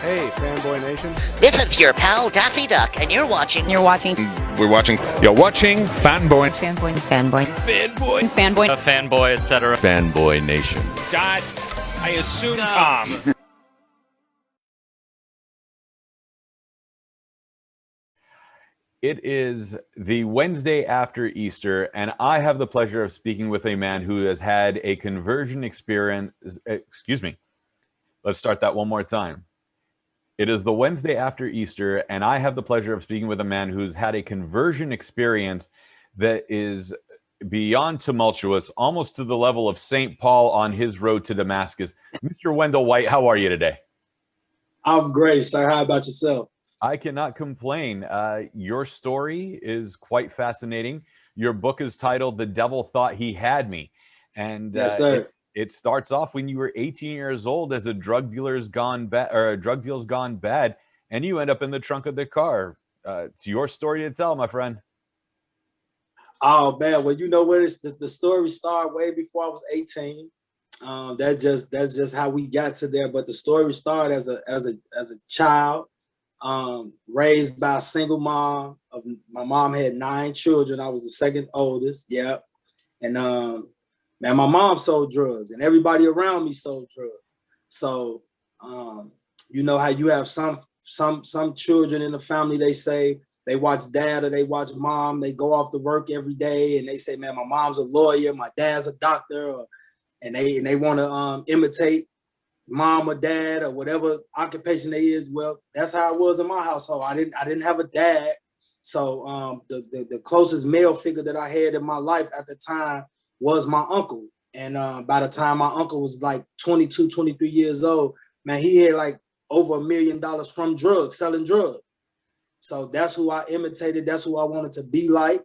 Hey, Fanboy Nation. This is your pal Daffy Duck, and you're watching. We're watching Fanboy. Fanboy, fanboy, etc. Fanboy Nation. Dot, I assume Tom. It is the Wednesday after Easter, and I have the pleasure of speaking with a man who has had a conversion experience. Excuse me. Let's start that one more time. It is the Wednesday after Easter, and I have the pleasure of speaking with a man who's had a conversion experience that is beyond tumultuous, almost to the level of St. Paul on his road to Damascus. Mr. Wendell White, how are you today? I'm great, sir. How about yourself? I cannot complain. Your story is quite fascinating. Your book is titled "The Devil Thought He Had Me," and yes, sir. It starts off when you were 18 years old as a drug dealer's gone bad, or a drug deal's gone bad, and you end up in the trunk of the car. It's your story to tell, my friend. Oh man, well, you know where the story started way before I was 18. That's just how we got to there. But the story started as a child, raised by a single mom. My mom had 9 children. I was the second oldest. Yeah, and man, my mom sold drugs, and everybody around me sold drugs. So you know how you have some children in the family, they say they watch dad or they watch mom, they go off to work every day and they say, man, my mom's a lawyer, my dad's a doctor, and they want to imitate mom or dad or whatever occupation they is. Well, that's how it was in my household. I didn't have a dad. So the closest male figure that I had in my life at the time was my uncle. And by the time my uncle was like 22, 23 years old, man, he had like over $1 million from drugs, selling drugs. So that's who I imitated. That's who I wanted to be like.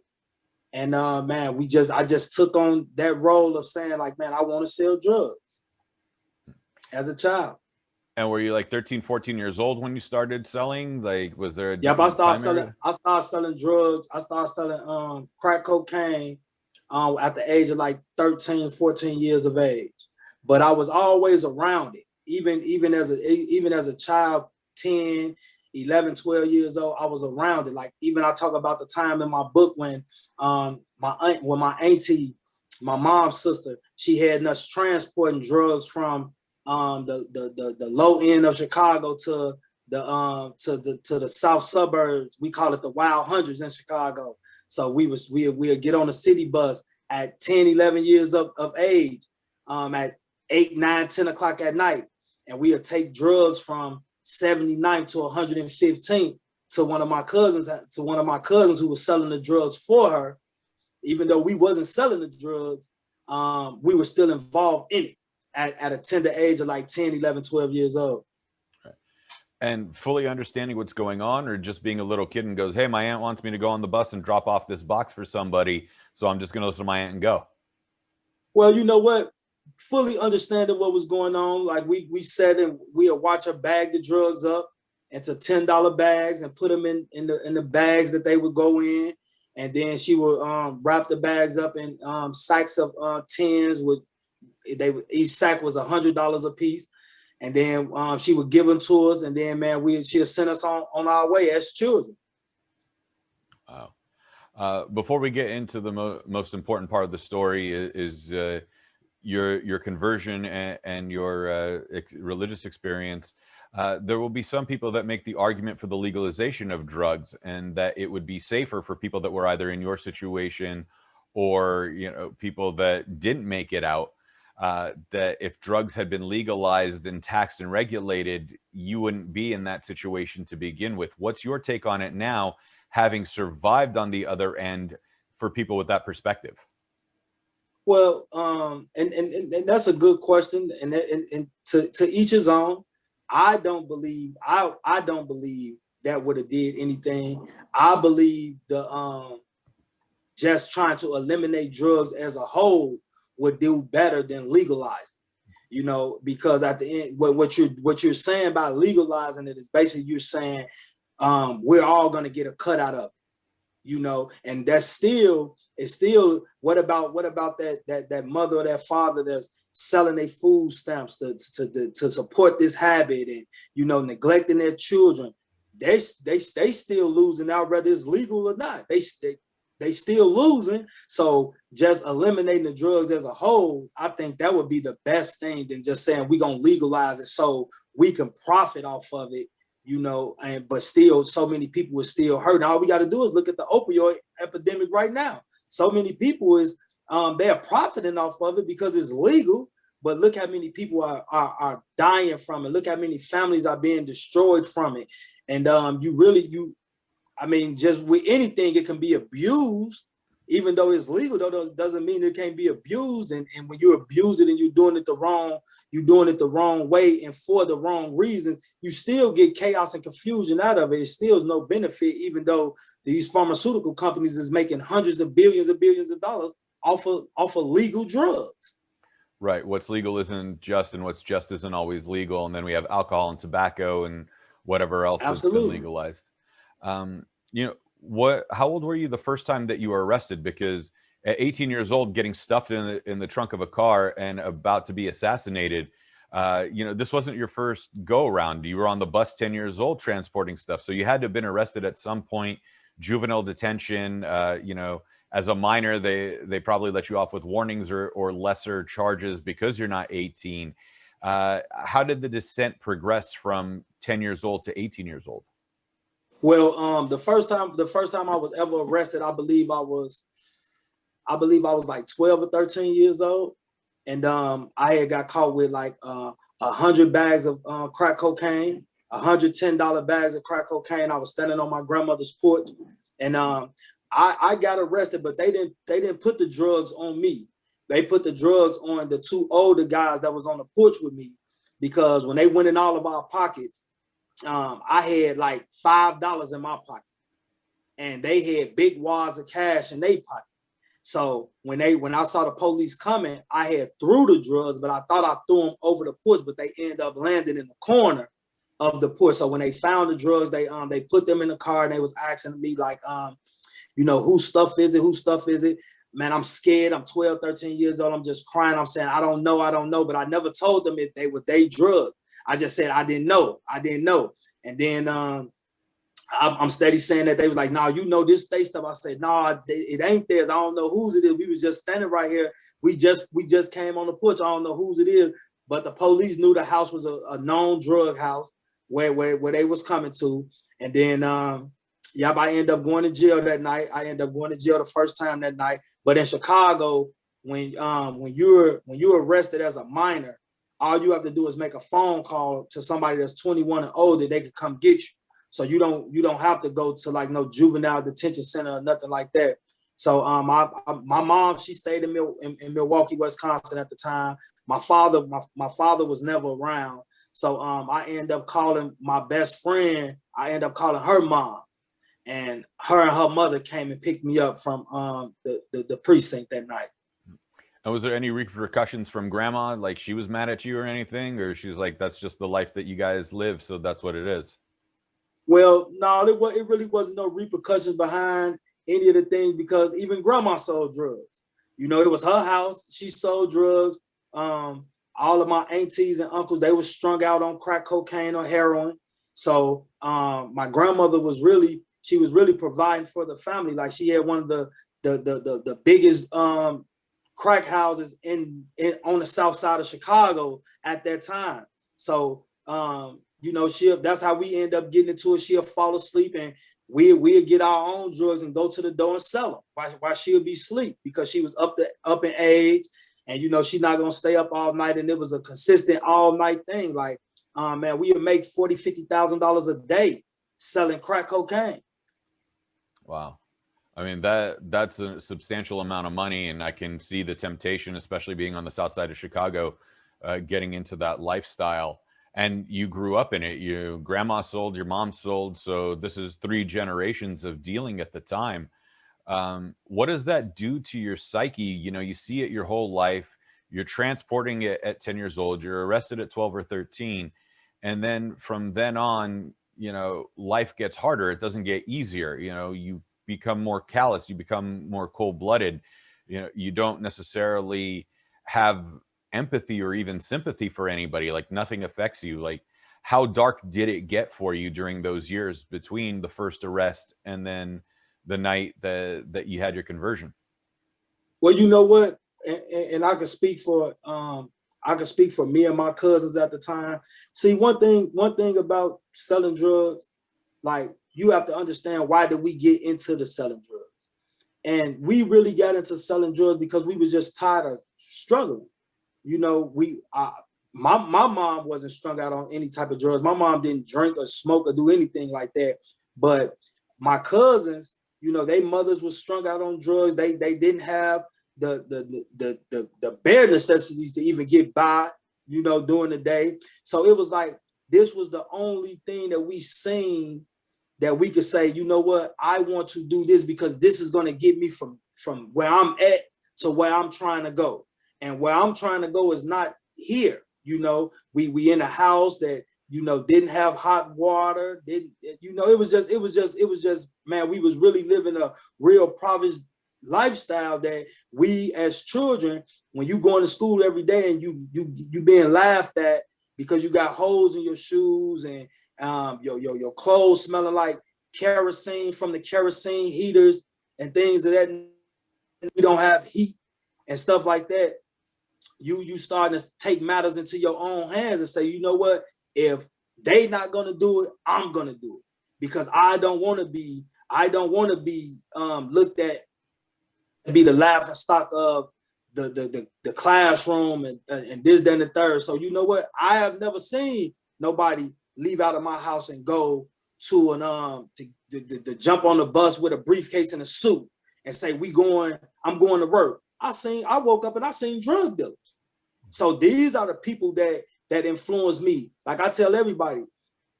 And man, I just took on that role of saying like, man, I want to sell drugs as a child. And were you like 13, 14 years old when you started selling? Like, was there a Yep, I started selling drugs. I started selling crack cocaine at the age of like 13, 14 years of age. But I was always around it. Even as a child, 10, 11, 12 years old, I was around it. Like even I talk about the time in my book when my auntie, my mom's sister, she had us transporting drugs from the low end of Chicago to the south suburbs. We call it the Wild Hundreds in Chicago. So we'd get on a city bus at 10, 11 years of age, at 8, 9, 10 o'clock at night, and we'd take drugs from 79th to 115th to one of my cousins who was selling the drugs for her. Even though we wasn't selling the drugs, we were still involved in it at a tender age of like 10, 11, 12 years old. And fully understanding what's going on, or just being a little kid and goes, hey, my aunt wants me to go on the bus and drop off this box for somebody, so I'm just going to listen to my aunt and go. Well, you know what? Fully understanding what was going on. Like we sat and we would watch her bag the drugs up into $10 bags and put them in the bags that they would go in. And then she would wrap the bags up in sacks of tins. Each sack was $100 a piece. And then she would give them to us, and then man, she'll send us on our way as children. Wow. Before we get into the most important part of the story is your conversion and your religious experience. There will be some people that make the argument for the legalization of drugs, and that it would be safer for people that were either in your situation or people that didn't make it out. That if drugs had been legalized and taxed and regulated, you wouldn't be in that situation to begin with. What's your take on it now, having survived on the other end, for people with that perspective? Well, and that's a good question, and to each his own. I don't believe that would have did anything. I believe the just trying to eliminate drugs as a whole would do better than legalizing, because at the end, what you're saying about legalizing it is basically you're saying we're all going to get a cut out of it. and that's still, it's still, what about that mother or that father that's selling their food stamps to support this habit, and neglecting their children? They still losing out, whether it's legal or not. They still losing. So just eliminating the drugs as a whole, I think that would be the best thing than just saying we're gonna legalize it so we can profit off of it, but still so many people are still hurting. All we got to do is look at the opioid epidemic right now. So many people they're profiting off of it because it's legal, but look how many people are dying from it. Look how many families are being destroyed from it. And just with anything, it can be abused, even though it's legal, though doesn't mean it can't be abused. And when you abuse it and you're doing it the wrong way and for the wrong reason, you still get chaos and confusion out of it. It still is no benefit, even though these pharmaceutical companies is making hundreds of billions of dollars off of legal drugs. Right. What's legal isn't just, and what's just isn't always legal. And then we have alcohol and tobacco and whatever else has been legalized. How old were you the first time that you were arrested? Because at 18 years old, getting stuffed in the trunk of a car and about to be assassinated, this wasn't your first go around. You were on the bus 10 years old transporting stuff. So you had to have been arrested at some point, juvenile detention. As a minor, they probably let you off with warnings or lesser charges because you're not 18. How did the descent progress from 10 years old to 18 years old? Well, the first time I was ever arrested, I believe I was like 12 or 13 years old. And I had got caught with like 100 bags of crack cocaine, $110 bags of crack cocaine. I was standing on my grandmother's porch, and I got arrested, but they didn't put the drugs on me. They put the drugs on the two older guys that was on the porch with me, because when they went in all of our pockets, I had like $5 in my pocket, and they had big wads of cash in their pocket. So when I saw the police coming, I had threw the drugs, but I thought I threw them over the porch, but they ended up landing in the corner of the porch. So when they found the drugs, they put them in the car, and they was asking me like, whose stuff is it? Whose stuff is it? Man, I'm scared. I'm 12, 13 years old. I'm just crying. I'm saying, I don't know. But I never told them if they were their drugs. I just said, I didn't know. And then I'm steady saying that. They was like, no, this state stuff. I said, no, it ain't theirs. I don't know whose it is. We was just standing right here. We just came on the porch. I don't know whose it is. But the police knew the house was a known drug house where they was coming to. And then, I ended up going to jail that night. I ended up going to jail the first time that night. But in Chicago, when you're arrested as a minor, all you have to do is make a phone call to somebody that's 21 and older. They can come get you. So you don't have to go to like no juvenile detention center or nothing like that. So my mom, she stayed in Milwaukee, Wisconsin at the time. My father was never around. So I ended up calling my best friend. I ended up calling her mom, and her mother came and picked me up from the precinct that night. And was there any repercussions from grandma? Like she was mad at you or anything? Or she's like, that's just the life that you guys live, so that's what it is? Well, no, it really wasn't no repercussions behind any of the things, because even grandma sold drugs. It was her house. She sold drugs. All of my aunties and uncles, they were strung out on crack cocaine or heroin. So my grandmother was really providing for the family. Like she had one of the biggest crack houses on the south side of Chicago at that time. So that's how we end up getting into it. She'll fall asleep, and we'll get our own drugs and go to the door and sell them while she'll be asleep, because she was up in age, and she's not gonna stay up all night. And it was a consistent all night thing. Like man, we would make $40,000-$50,000 a day selling crack cocaine. Wow. I mean, that's a substantial amount of money, and I can see the temptation, especially being on the south side of Chicago, getting into that lifestyle. And you grew up in it. Your grandma sold, your mom sold, so this is 3 generations of dealing at the time. What does that do to your psyche? You see it your whole life. You're transporting it at 10 years old. You're arrested at 12 or 13. And then from then on, life gets harder. It doesn't get easier. You become more callous, you become more cold-blooded. You know, you don't necessarily have empathy or even sympathy for anybody. Like, nothing affects you. Like, how dark did it get for you during those years between the first arrest and then the night that you had your conversion? Well, you know what, and I can speak for me and my cousins at the time. See, one thing about selling drugs, like, you have to understand, why did we get into the selling drugs? And we really got into selling drugs because we was just tired of struggling. You know, my mom wasn't strung out on any type of drugs. My mom didn't drink or smoke or do anything like that. But my cousins, you know, their mothers was strung out on drugs. They didn't have the bare necessities to even get by, you know, during the day. So it was like, this was the only thing that we seen that we could say, you know what, I want to do this because this is going to get me from where I'm at to where I'm trying to go. And where I'm trying to go is not here. You know, we in a house that, you know, didn't have hot water, it was just, man, we was really living a real province lifestyle that we as children, when you going to school every day and you being laughed at because you got holes in your shoes and your clothes smelling like kerosene from the kerosene heaters and things of that. We don't have heat and stuff like that. You starting to take matters into your own hands and say, you know what, if they not gonna do it, I'm gonna do it, because I don't want to be looked at, be the laughing stock of the classroom and this, then the third. So you know what, I have never seen nobody leave out of my house and go to to jump on the bus with a briefcase and a suit and say, I'm going to work. I woke up and I seen drug dealers. So these are the people that influence me. Like I tell everybody,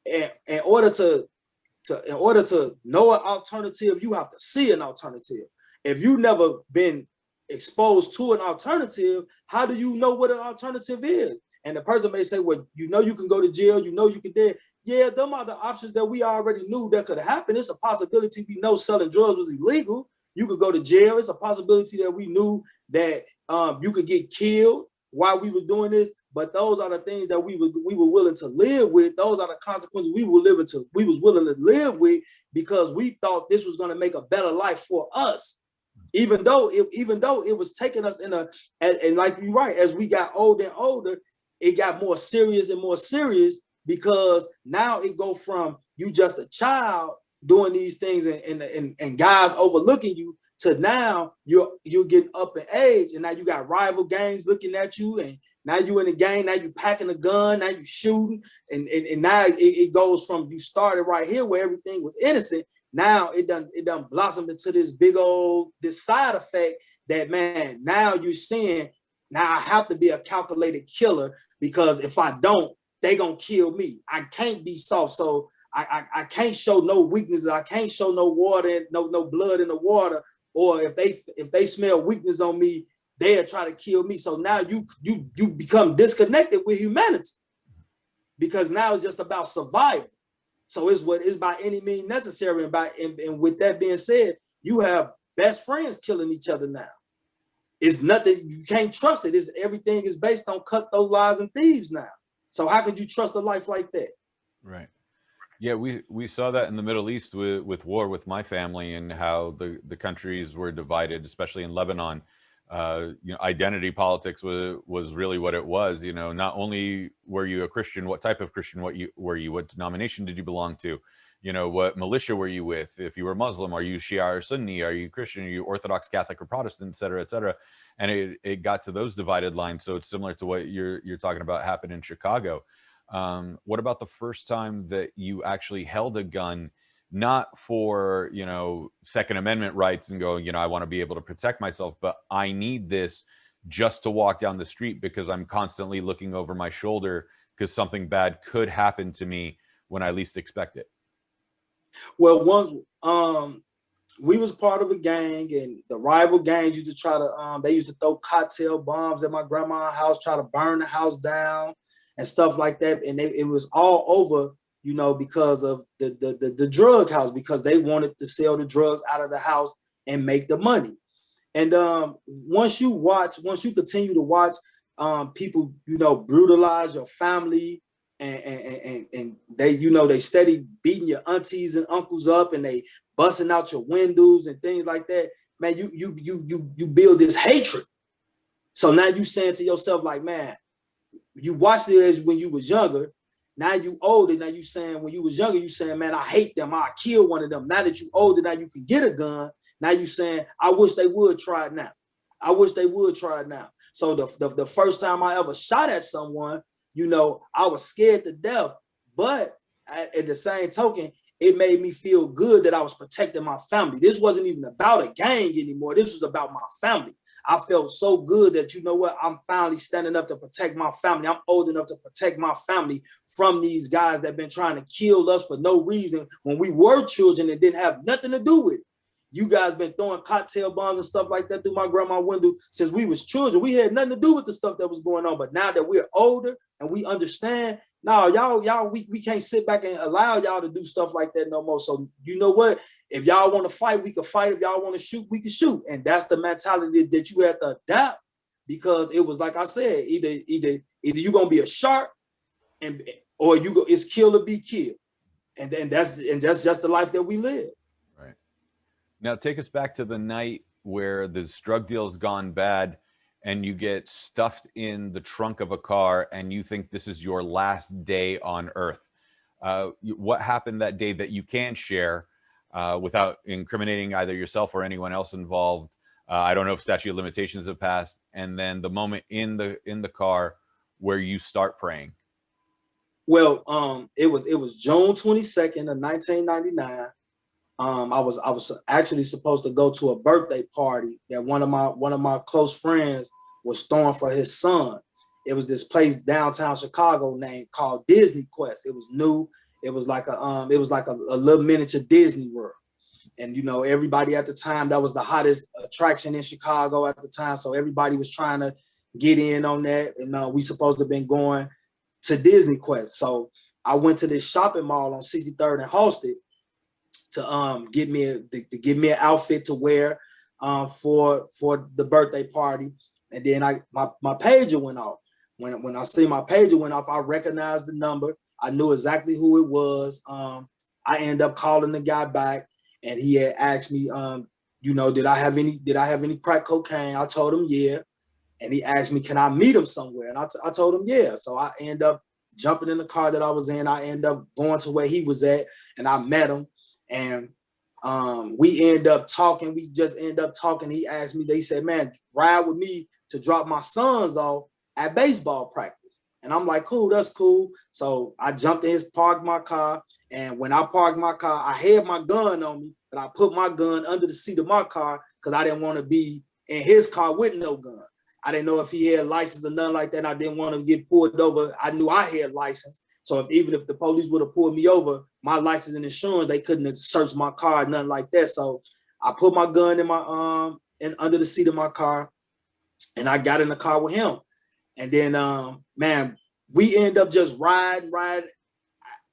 in order to know an alternative, you have to see an alternative. If you never been exposed to an alternative, how do you know what an alternative is? And the person may say, well, you know, you can go to jail, you know, you can dead. Yeah, them are the options that we already knew that could happen. It's a possibility we know selling drugs was illegal. You could go to jail. It's a possibility that we knew that you could get killed while we were doing this. But those are the things that we were willing to live with. Those are the consequences we was willing to live with, because we thought this was going to make a better life for us. Even though it was taking us and like you're right, as we got older and older, it got more serious and more serious, because now it go from you just a child doing these things and guys overlooking you, to now you're getting up in age, and now you got rival gangs looking at you, and now you in the gang, now you packing a gun, now you shooting, and now it goes from, you started right here where everything was innocent. Now it done blossomed into this side effect that, man, now you're seeing, now I have to be a calculated killer, because if I don't, they gonna kill me. I can't be soft, so I can't show no weaknesses. I can't show no water, no blood in the water. Or if they smell weakness on me, they'll try to kill me. So now you become disconnected with humanity, because now it's just about survival. So it's by any means necessary. And with that being said, you have best friends killing each other now. It's nothing, you can't trust it. Everything is based on cutthroat, lies, and thieves now. So how could you trust a life like that? Right. Yeah, we saw that in the Middle East with war with my family, and how the countries were divided, especially in Lebanon. Identity politics was really what it was. You know, not only were you a Christian, what type of Christian, what denomination did you belong to? You know, what militia were you with? If you were Muslim, are you Shia or Sunni? Are you Christian? Are you Orthodox, Catholic, or Protestant, et cetera, et cetera? And it got to those divided lines. So it's similar to what you're talking about happened in Chicago. What about the first time that you actually held a gun, not for, Second Amendment rights and going, I want to be able to protect myself, but I need this just to walk down the street because I'm constantly looking over my shoulder because something bad could happen to me when I least expect it? Well, once we was part of a gang, and the rival gangs used to try to, they used to throw cocktail bombs at my grandma's house, try to burn the house down and stuff like that. And it was all over because of the drug house, because they wanted to sell the drugs out of the house and make the money. And once you continue to watch people, brutalize your family, and they, they steady beating your aunties and uncles up, and they busting out your windows and things like that, man, you build this hatred. So now you saying to yourself, like, man, you watched it when you was younger. Now you older. Now you saying when you was younger, you saying, man, I hate them. I kill one of them. Now that you older, now you can get a gun. Now you saying, I wish they would try it now. I wish they would try it now. So the first time I ever shot at someone, I was scared to death. But at the same token, it made me feel good that I was protecting my family. This wasn't even about a gang anymore. This was about my family. I felt so good that, I'm finally standing up to protect my family. I'm old enough to protect my family from these guys that have been trying to kill us for no reason when we were children and didn't have nothing to do with it. You guys been throwing cocktail bombs and stuff like that through my grandma's window since we was children. We had nothing to do with the stuff that was going on. But now that we're older and we understand, no, y'all, we can't sit back and allow y'all to do stuff like that no more. So you know what? If y'all want to fight, we can fight. If y'all want to shoot, we can shoot. And that's the mentality that you have to adapt, because it was like I said, either you're gonna be a shark, or it's kill or be killed. And that's just the life that we live. Right. Now take us back to the night where this drug deal's gone bad, and you get stuffed in the trunk of a car, and you think this is your last day on earth. What happened that day that you can share without incriminating either yourself or anyone else involved? I don't know if statute of limitations have passed. And then the moment in the car where you start praying. Well, it was June 22nd of 1999. I was actually supposed to go to a birthday party that one of my close friends was throwing for his son. It was this place downtown Chicago called Disney Quest. It was new. It was like a little miniature Disney World. And everybody at the time, that was the hottest attraction in Chicago at the time. So everybody was trying to get in on that. And we supposed to have been going to Disney Quest. So I went to this shopping mall on 63rd and Halsted to get me an outfit to wear for the birthday party. And then my pager went off. When I see my pager went off, I recognized the number. I knew exactly who it was. I ended up calling the guy back, and he had asked me, did I have any crack cocaine? I told him yeah. And he asked me, can I meet him somewhere? And I told him yeah. So I ended up jumping in the car that I was in. I ended up going to where he was at, and I met him. And we end up talking. We just end up talking. He asked me, they said, man, ride with me to drop my sons off at baseball practice. And I'm like, cool, that's cool. So I jumped in parked my car. And when I parked my car, I had my gun on me, but I put my gun under the seat of my car because I didn't want to be in his car with no gun. I didn't know if he had license or nothing like that. I didn't want to get pulled over. I knew I had license. So even if the police would have pulled me over, my license and insurance, they couldn't have searched my car, nothing like that. So I put my gun in my under the seat of my car, and I got in the car with him. And then, man, we end up just riding.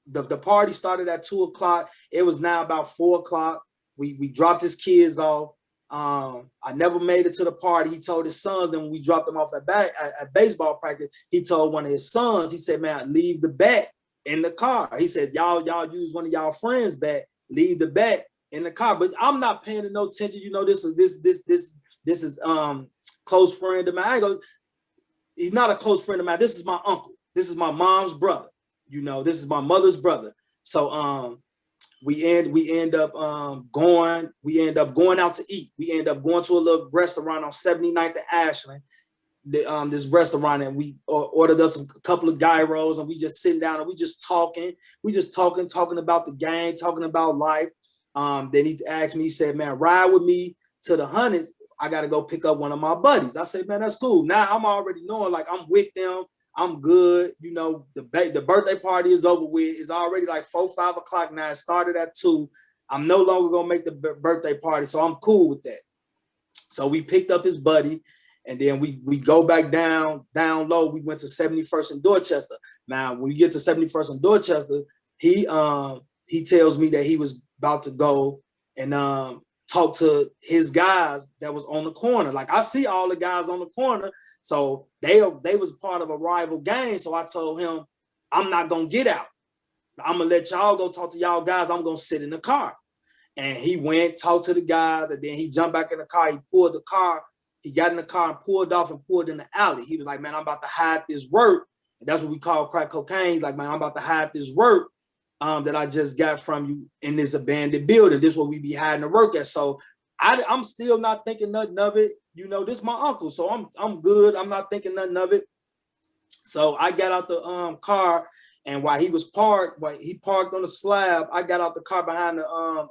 The party started at 2:00. It was now about 4:00. We dropped his kids off. I never made it to the party. He told his sons, then when we dropped them off at baseball practice, he told one of his sons, he said, man, leave the bat in the car. He said, y'all use one of y'all friends' bat, leave the bat in the car. But I'm not paying no attention. This is close friend of mine. He's not a close friend of mine. This is my uncle. This is my mom's brother. This is my mother's brother. So we end up going out to eat. We end up going to a little restaurant on 79th and Ashland. This restaurant, and we ordered us a couple of gyros, and we just sitting down and we just talking. Talking about the game, talking about life. Then he asked me, he said, man, ride with me to the Hundreds. I got to go pick up one of my buddies. I said, man, that's cool. Now I'm already knowing, like, I'm with them. I'm good. The birthday party is over with. It's already like 4, 5 o'clock now. It started at 2. I'm no longer going to make the birthday party. So I'm cool with that. So we picked up his buddy, and then we go back down low. We went to 71st and Dorchester. Now, when we get to 71st and Dorchester, he tells me that he was about to go and talk to his guys that was on the corner. Like, I see all the guys on the corner, so they was part of a rival gang. So I told him, I'm not gonna get out. I'm gonna let y'all go talk to y'all guys. I'm gonna sit in the car. And he went, talked to the guys, and then he jumped back in the car. He pulled the car. He got in the car and pulled off and pulled in the alley. He was like, man, I'm about to hide this work. And that's what we call crack cocaine. He's like, man, I'm about to hide this work that I just got from you in this abandoned building. This is what we be hiding the work at. So I'm still not thinking nothing of it. You know, this is my uncle, so I'm good. I'm not thinking nothing of it. So I got out the car, and while he parked on the slab, I got out the car behind the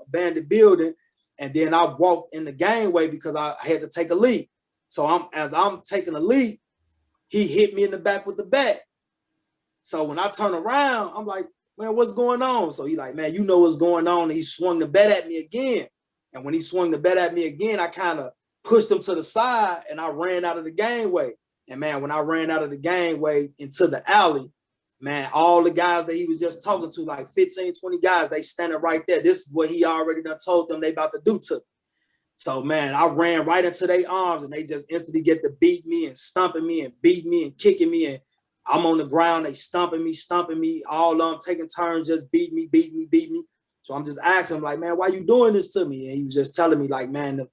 abandoned building, and then I walked in the gangway because I had to take a leak. So as I'm taking a leak, he hit me in the back with the bat. So when I turn around, I'm like, man, what's going on? So he like, man, you know what's going on. And he swung the bat at me again. And when he swung the bat at me again, I kind of pushed him to the side and I ran out of the gangway. And man, when I ran out of the gangway into the alley, man, all the guys that he was just talking to, like 15, 20 guys, they standing right there. This is what he already done told them they about to do to me. So, man, I ran right into their arms and they just instantly get to beat me and stomping me and beating me and kicking me. And I'm on the ground, they stomping me, all of them taking turns, just beat me. So I'm just asking him, like, man, why you doing this to me? And he was just telling me, like, man,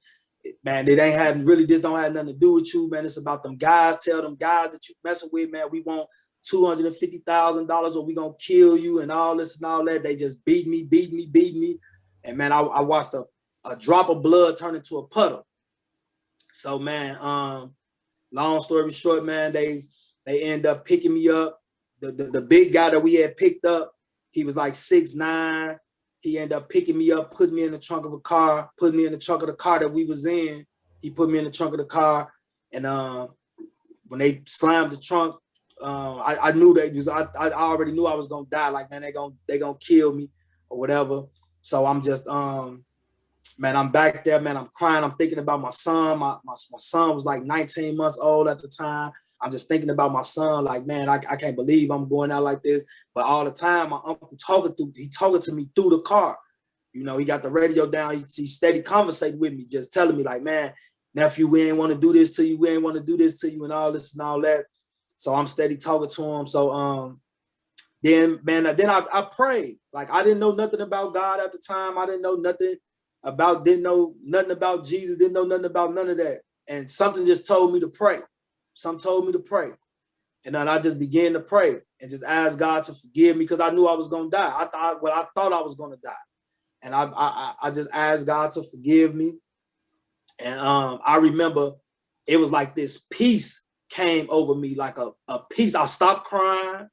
it ain't having really, this don't have nothing to do with you, man. It's about them guys. Tell them guys that you messing with, man, we want $250,000 or we gonna kill you and all this and all that. They just beat me. And man, I watched a drop of blood turn into a puddle. So man, long story short, man, they end up picking me up. The big guy that we had picked up, he was like 6'9". He ended up picking me up, put me in the trunk of a car, put me in the trunk of the car that we was in. He put me in the trunk of the car, and when they slammed the trunk, I knew I already knew I was gonna die. Like, man, they gonna kill me or whatever. So I'm just man, I'm back there, man. I'm crying. I'm thinking about my son. My son was like 19 months old at the time. I'm just thinking about my son, like, man, I can't believe I'm going out like this. But all the time, my uncle talking to me through the car. You know, he got the radio down. He steady conversating with me, just telling me, like, man, nephew, we ain't want to do this to you. We ain't want to do this to you and all this and all that. So I'm steady talking to him. So then I prayed. Like, I didn't know nothing about God at the time. I didn't know nothing about Jesus, didn't know nothing about none of that. And something just told me to pray. Some told me to pray. And then I just began to pray and just ask God to forgive me because I knew I was going to die. I thought I was going to die. And I just asked God to forgive me. And I remember it was like this peace came over me, like a peace. I stopped crying.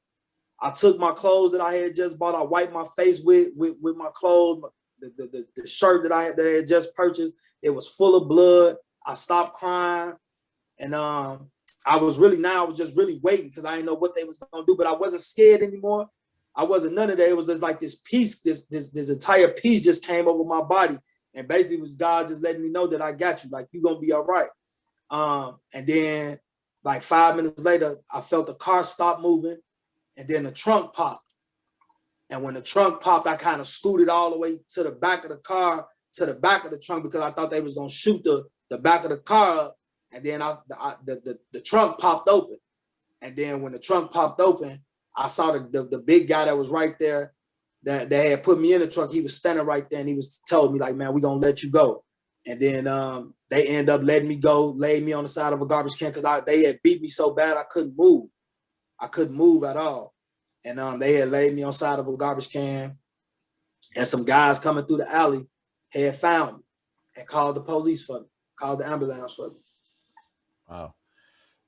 I took my clothes that I had just bought. I wiped my face with my clothes, the shirt that I had just purchased. It was full of blood. I stopped crying. And I was just really waiting because I didn't know what they was gonna do, but I wasn't scared anymore. I wasn't none of that. It was just like this peace, this entire peace just came over my body. And basically it was God just letting me know that I got you, like, you're gonna be all right. And then like 5 minutes later, I felt the car stop moving and then the trunk popped. And when the trunk popped, I kind of scooted all the way to the back of the car, to the back of the trunk, because I thought they was gonna shoot the back of the car up. And then the trunk popped open. And then when the trunk popped open, I saw the big guy that was right there that had put me in the truck. He was standing right there and he was telling me, like, man, we're going to let you go. And then they end up letting me go, laid me on the side of a garbage can because they had beat me so bad I couldn't move. I couldn't move at all. And they had laid me on the side of a garbage can. And some guys coming through the alley had found me and called the police for me, called the ambulance for me. Wow.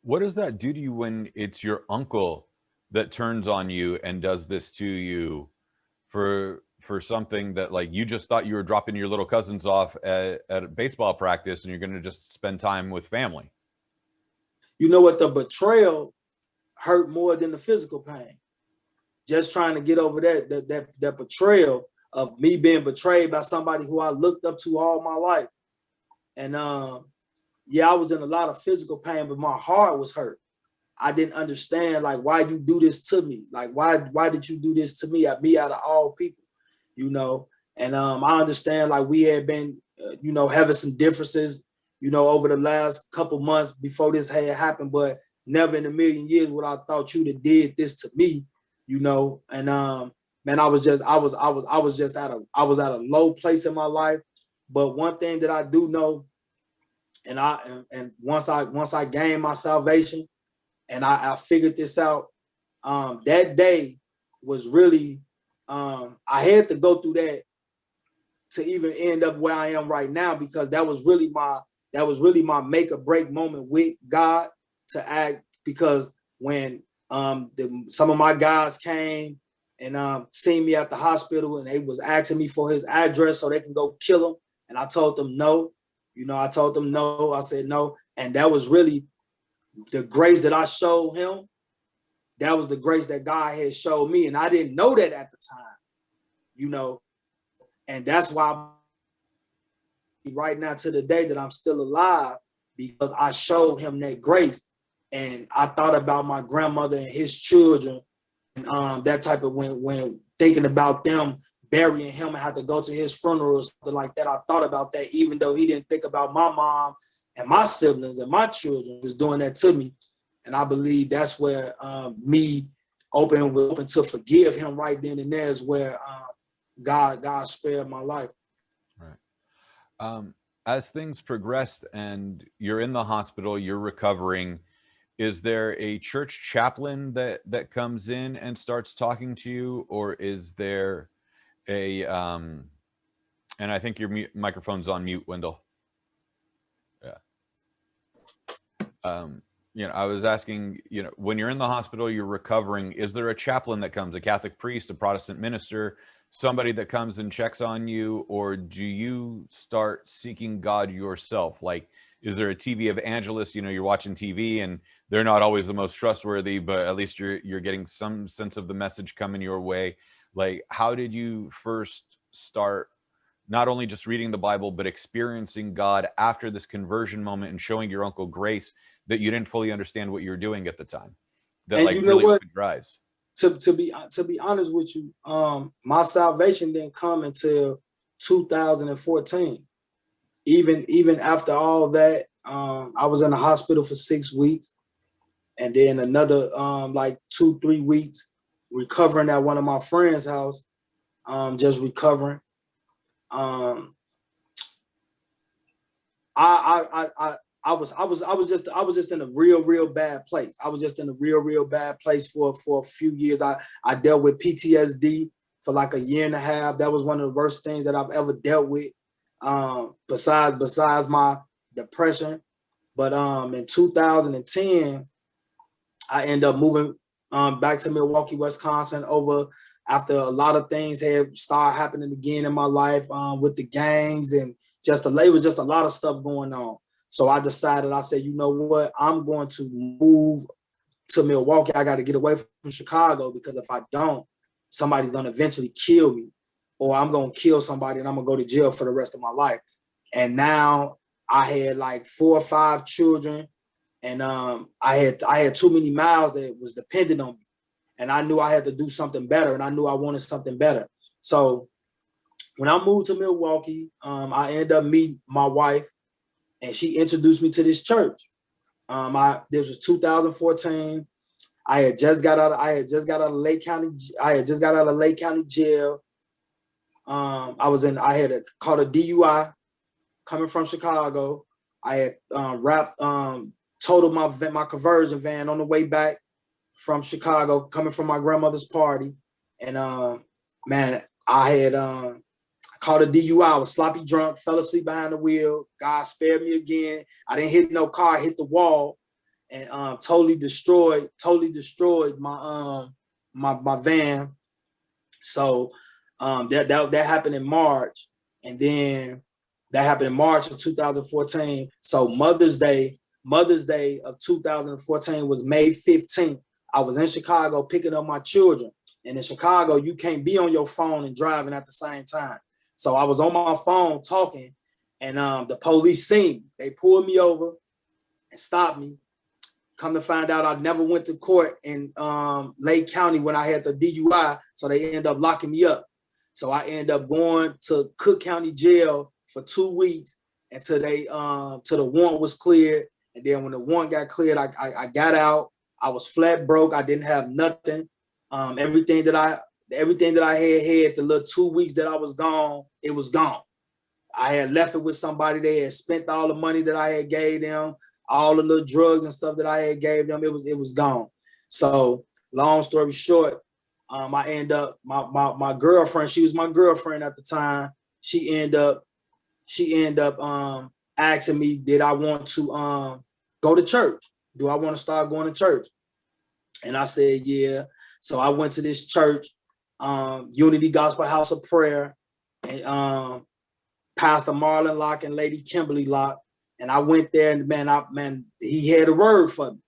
What does that do to you when it's your uncle that turns on you and does this to you for something that, like, you just thought you were dropping your little cousins off at a baseball practice and you're going to just spend time with family? You know what? The betrayal hurt more than the physical pain. Just trying to get over that betrayal of me being betrayed by somebody who I looked up to all my life. And yeah, I was in a lot of physical pain, but my heart was hurt. I didn't understand, like, why you do this to me? Like, why did you do this to me? Me out of all people, you know? And I understand, like, we had been, you know, having some differences, you know, over the last couple months before this had happened, but never in a million years would I thought you'd have did this to me, you know? And man, I was just at a low place in my life. But one thing that I do know, and once I gained my salvation, and I figured this out, that day was really, I had to go through that to even end up where I am right now, because that was really my make or break moment with God to act. Because when some of my guys came and seen me at the hospital, and they was asking me for his address so they can go kill him, and I told them no. You know, I told them no. I said no, and that was really the grace that I showed him. That was the grace that God had showed me, and I didn't know that at the time, you know. And that's why right now to the day that I'm still alive, because I showed him that grace. And I thought about my grandmother and his children, and that type of, when thinking about them burying him and have to go to his funeral or something like that. I thought about that, even though he didn't think about my mom and my siblings and my children was doing that to me. And I believe that's where me open to forgive him right then and there is where God spared my life. Right. As things progressed and you're in the hospital, you're recovering, is there a church chaplain that comes in and starts talking to you, or is there a and I think your microphone's on mute, Wendell. Yeah. You know, I was asking, you know, when you're in the hospital, you're recovering, is there a chaplain that comes, a Catholic priest, a Protestant minister, somebody that comes and checks on you, or do you start seeking God yourself? Like, is there a TV evangelist? You know, you're watching TV and they're not always the most trustworthy, but at least you're getting some sense of the message coming your way. Like, how did you first start not only just reading the Bible, but experiencing God after this conversion moment and showing your uncle grace that you didn't fully understand what you were doing at the time? That, and like, you know really what? opened your eyes. To be honest with you, my salvation didn't come until 2014. Even after all that, I was in the hospital for 6 weeks, and then another like 2-3 weeks recovering at one of my friends' house, just recovering. I was just in a real bad place. I was just in a real bad place for a few years. I dealt with PTSD for like a year and a half. That was one of the worst things that I've ever dealt with, besides my depression. But in 2010, I ended up moving back to Milwaukee, Wisconsin, over after a lot of things had started happening again in my life, with the gangs, and it was just a lot of stuff going on. So I decided, I said, you know what, I'm going to move to Milwaukee. I got to get away from Chicago, because if I don't, somebody's going to eventually kill me, or I'm going to kill somebody and I'm going to go to jail for the rest of my life. And now I had like 4 or 5 children, and I had too many miles that was dependent on me. And I knew I had to do something better, and I knew I wanted something better. So when I moved to Milwaukee, I ended up meeting my wife, and she introduced me to this church. This was 2014. I had just got out of Lake County. I had just got out of Lake County jail. I had caught a DUI coming from Chicago. I had totaled my conversion van on the way back from Chicago, coming from my grandmother's party. And man, I had caught a DUI. I was sloppy drunk, fell asleep behind the wheel. God spared me again. I didn't hit no car, I hit the wall, and totally destroyed my my van. So that happened in March, and then that happened in March of 2014. So Mother's Day of 2014 was May 15th. I was in Chicago picking up my children. And in Chicago, you can't be on your phone and driving at the same time. So I was on my phone talking, and the police seen me. They pulled me over and stopped me, come to find out, I never went to court in Lake County when I had the DUI, so they ended up locking me up. So I ended up going to Cook County Jail for 2 weeks until till the warrant was cleared. And then when the warrant got cleared, I got out. I was flat broke. I didn't have nothing. Everything that I had the little 2 weeks that I was gone, it was gone. I had left it with somebody. They had spent all the money that I had gave them, all the little drugs and stuff that I had gave them. It was gone. So long story short, I ended up my girlfriend. She was my girlfriend at the time. She ended up asking me, did I want to go to church? Do I want to start going to church? And I said, yeah. So I went to this church, Unity Gospel House of Prayer, and Pastor Marlon Locke and Lady Kimberly Locke. And I went there, and man, he had a word for me.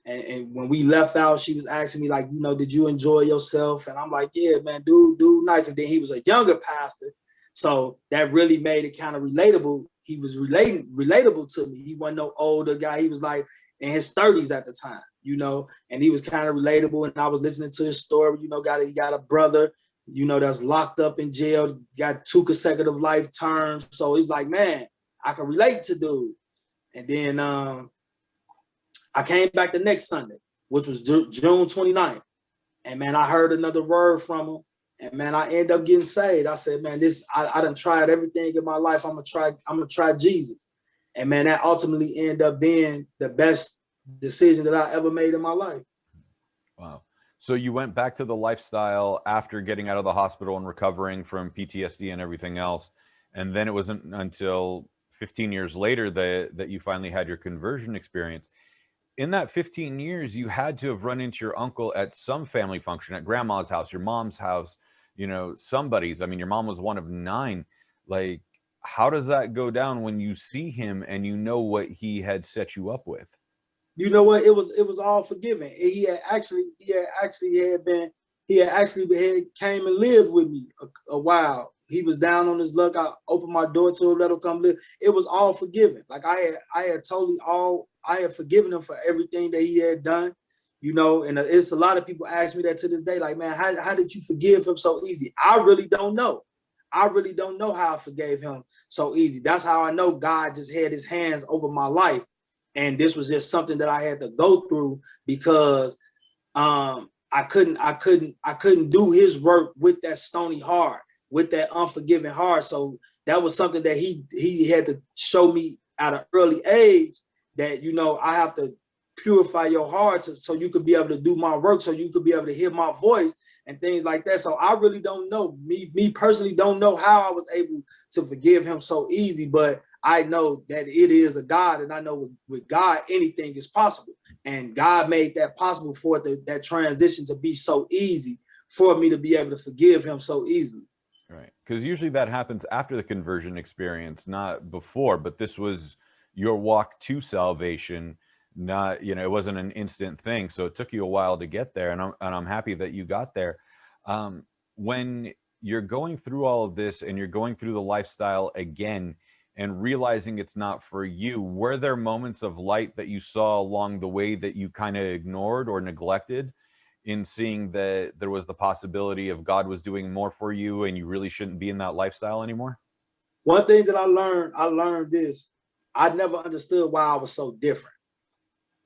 And when we left out, she was asking me, like, did you enjoy yourself? And I'm like, yeah, man, dude, nice. And then he was a younger pastor, so that really made it kind of relatable. He was relatable to me. He wasn't no older guy. He was like in his 30s at the time, and he was kind of relatable. And I was listening to his story. He got a brother, that's locked up in jail, got 2 consecutive life terms. So he's like, man, I can relate to dude. And then I came back the next Sunday, which was June 29th. And man, I heard another word from him. And man, I ended up getting saved. I said, man, I done tried everything in my life. I'm gonna try Jesus. And man, that ultimately ended up being the best decision that I ever made in my life. Wow. So you went back to the lifestyle after getting out of the hospital and recovering from PTSD and everything else. And then it wasn't until 15 years later that you finally had your conversion experience. In that 15 years, you had to have run into your uncle at some family function, at grandma's house, your mom's house, somebody's. I mean, your mom was one of 9. Like, how does that go down when you see him and you know what he had set you up with? You know what? It was all forgiven. He had actually came and lived with me a while. He was down on his luck. I opened my door to him, let him come live. It was all forgiven. Like I had forgiven him for everything that he had done, and it's a lot of people ask me that to this day, like, man, how did you forgive him so easy? I really don't know. I really don't know how I forgave him so easy. That's how I know God just had his hands over my life. And this was just something that I had to go through because I couldn't do his work with that stony heart, with that unforgiving heart. So that was something that he had to show me at an early age that, I have to purify your heart so you could be able to do my work, so you could be able to hear my voice and things like that. So I really don't know. Me personally don't know how I was able to forgive him so easy, but I know that it is a God, and I know with God, anything is possible. And God made that possible for that transition to be so easy for me to be able to forgive him so easily. Right. Because usually that happens after the conversion experience, not before, but this was your walk to salvation, not, it wasn't an instant thing. So it took you a while to get there. And I'm happy that you got there. When you're going through all of this and you're going through the lifestyle again, and realizing it's not for you, were there moments of light that you saw along the way that you kind of ignored or neglected in seeing that there was the possibility of God was doing more for you and you really shouldn't be in that lifestyle anymore? One thing that I learned this, I never understood why I was so different.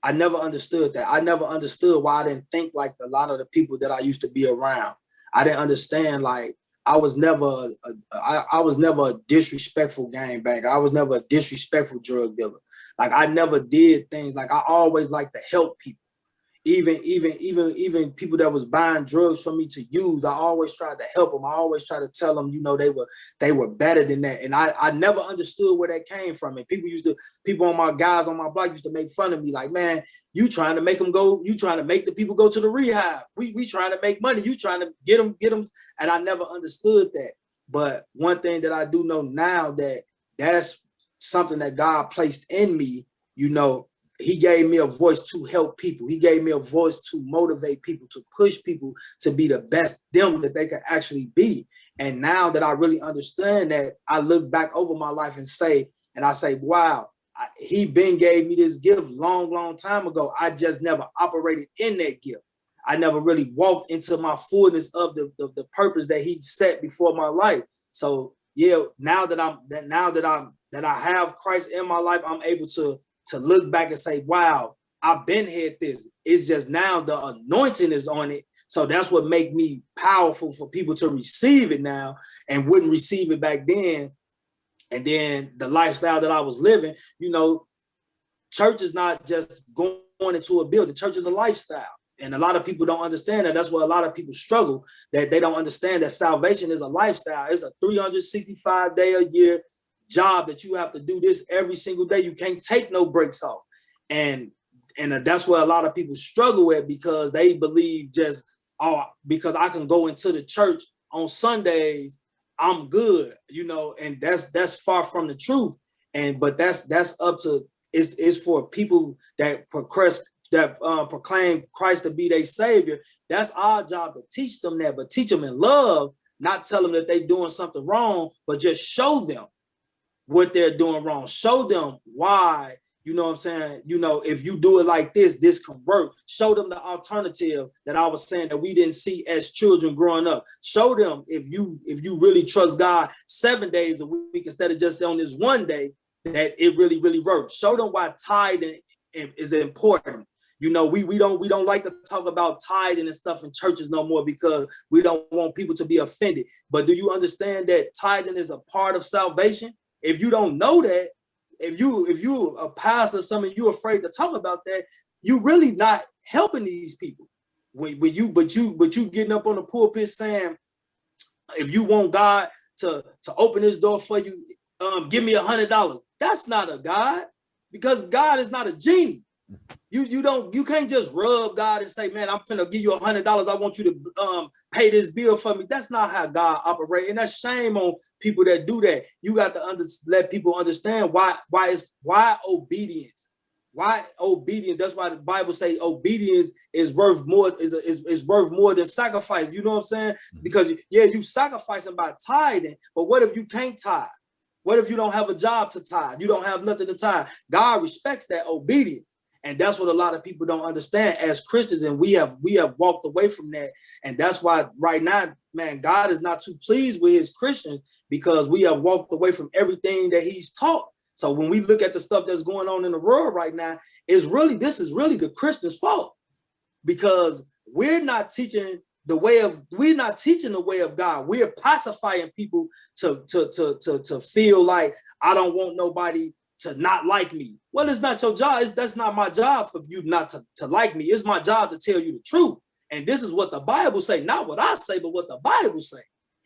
I never understood that. I never understood why I didn't think like a lot of the people that I used to be around. I didn't understand, like, I was never a disrespectful gangbanger. I was never a disrespectful drug dealer. Like, I never did things, like, I always liked to help people. Even people that was buying drugs for me to use, I always tried to help them. I always tried to tell them, they were better than that. And I never understood where that came from. And people on my guys on my block used to make fun of me, like, man, you trying to make them go, you trying to make the people go to the rehab. We trying to make money. You trying to get them. And I never understood that. But one thing that I do know now, that's something that God placed in me. He gave me a voice to help people. He gave me a voice to motivate people, to push people to be the best them that they can actually be. And now that I really understand that, I look back over my life and I say, wow, he been gave me this gift long time ago. I just never operated in that gift. I never really walked into my fullness of the purpose that he set before my life. So yeah, now that I have Christ in my life, I'm able to look back and say, wow, I've been here at this. It's just now the anointing is on it. So that's what make me powerful for people to receive it now and wouldn't receive it back then. And then the lifestyle that I was living, you know, church is not just going into a building. Church is a lifestyle. And a lot of people don't understand that. That's where a lot of people struggle, that they don't understand that salvation is a lifestyle. It's a 365-day-a-year job that you have to do this every single day. You can't take no breaks off. And that's where a lot of people struggle with, because they believe just, oh, because I can go into the church on Sundays, I'm good, you know, and that's far from the truth. But that's up to, it's for people that proclaim Christ to be their savior. That's our job to teach them that, but teach them in love, not tell them that they're doing something wrong, but just show them what they're doing wrong. Show them why, you know what I'm saying? You know, if you do it like this can work. Show them the alternative that I was saying that we didn't see as children growing up. Show them if you really trust God 7 days a week instead of just on this one day, that it really, really works. Show them why tithing is important. You know, we don't like to talk about tithing and stuff in churches no more, because we don't want people to be offended. But do you understand that tithing is a part of salvation? If you don't know that, if you a pastor, something you're afraid to talk about that, you really not helping these people. But you getting up on the pulpit saying, if you want God to open this door for you, give me $100. That's not a God, because God is not a genie. You can't just rub God and say, man, I'm finna give you $100. I want you to pay this bill for me. That's not how God operates. And that's shame on people that do that. You got to let people understand why obedience. Why obedience? That's why the Bible say obedience is worth more, is worth more than sacrifice. You know what I'm saying? Because yeah, you sacrificing by tithing, but what if you can't tithe? What if you don't have a job to tithe? You don't have nothing to tithe. God respects that obedience. And that's what a lot of people don't understand as Christians. And we have walked away from that. And that's why right now, man, God is not too pleased with his Christians, because we have walked away from everything that he's taught. So when we look at the stuff that's going on in the world right now, this is really the Christians' fault, because we're not teaching the way of God. We're pacifying people to feel like, I don't want nobody to not like me. Well, it's not your job. That's not my job for you not to like me. It's my job to tell you the truth. And this is what the Bible say, not what I say, but what the Bible say.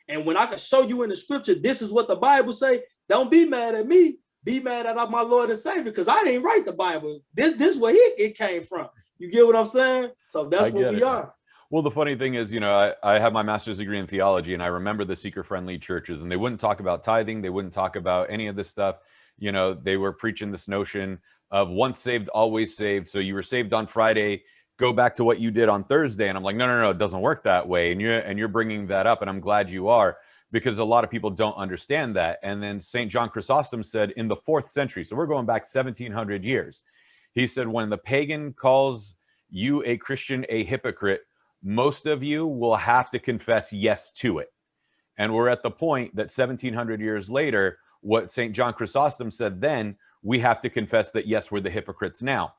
And when I can show you in the scripture, this is what the Bible say, don't be mad at me. Be mad at my Lord and Savior, because I didn't write the Bible. This is where it came from. You get what I'm saying? So that's what we are. Well, the funny thing is, you know, I have my master's degree in theology, and I remember the seeker-friendly churches, and they wouldn't talk about tithing. They wouldn't talk about any of this stuff. You know, they were preaching this notion of once saved, always saved. So you were saved on Friday, go back to what you did on Thursday. And I'm like, no, it doesn't work that way. And you're bringing that up, and I'm glad you are, because a lot of people don't understand that. And then St. John Chrysostom said in the 4th century, so we're going back 1700 years. He said, when the pagan calls you a Christian a hypocrite, most of you will have to confess yes to it. And we're at the point that 1700 years later, what St. John Chrysostom said then, we have to confess that, yes, we're the hypocrites now.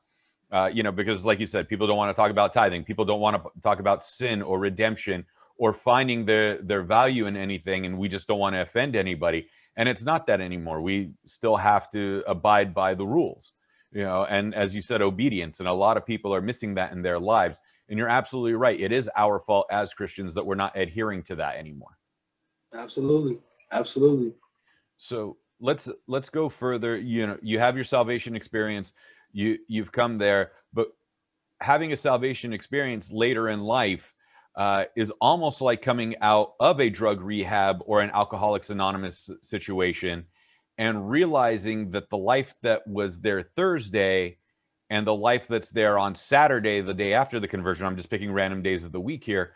You know, because like you said, people don't want to talk about tithing. People don't want to talk about sin or redemption or finding their value in anything. And we just don't want to offend anybody. And it's not that anymore. We still have to abide by the rules, you know, and as you said, obedience. And a lot of people are missing that in their lives. And you're absolutely right. It is our fault as Christians that we're not adhering to that anymore. Absolutely. Absolutely. So let's go further. You know, you have your salvation experience, you've come there, but having a salvation experience later in life is almost like coming out of a drug rehab or an Alcoholics Anonymous situation and realizing that the life that was there Thursday and the life that's there on Saturday, the day after the conversion, I'm just picking random days of the week here,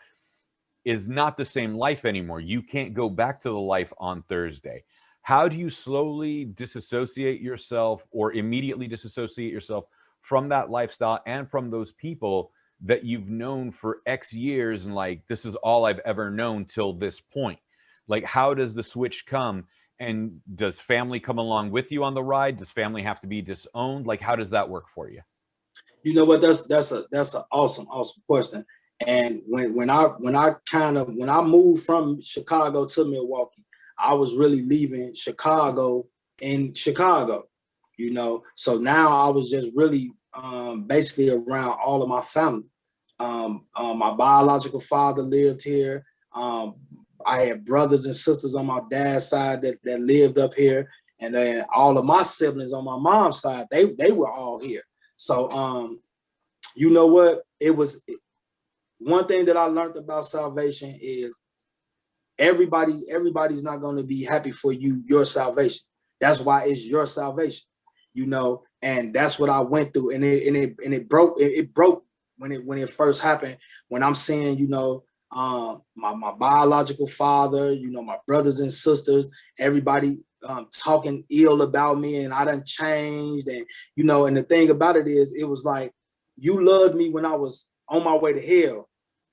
is not the same life anymore. You can't go back to the life on Thursday. How do you slowly disassociate yourself or immediately disassociate yourself from that lifestyle and from those people that you've known for X years, and like, this is all I've ever known till this point? Like, how does the switch come? And does family come along with you on the ride? Does family have to be disowned? Like, how does that work for you? You know what? That's an awesome question. And when I moved from Chicago to Milwaukee, I was really leaving Chicago in Chicago, you know. So now I was just really basically around all of my family. My biological father lived here. I had brothers and sisters on my dad's side that lived up here, and then all of my siblings on my mom's side, they were all here. So you know what? One thing that I learned about salvation is everybody's not going to be happy for your salvation. That's why it's your salvation, you know. And that's what I went through, and it broke when it first happened. When I'm seeing, you know, my biological father, you know, my brothers and sisters, everybody talking ill about me, and I done changed, and you know. And the thing about it is, it was like, you loved me when I was on my way to hell,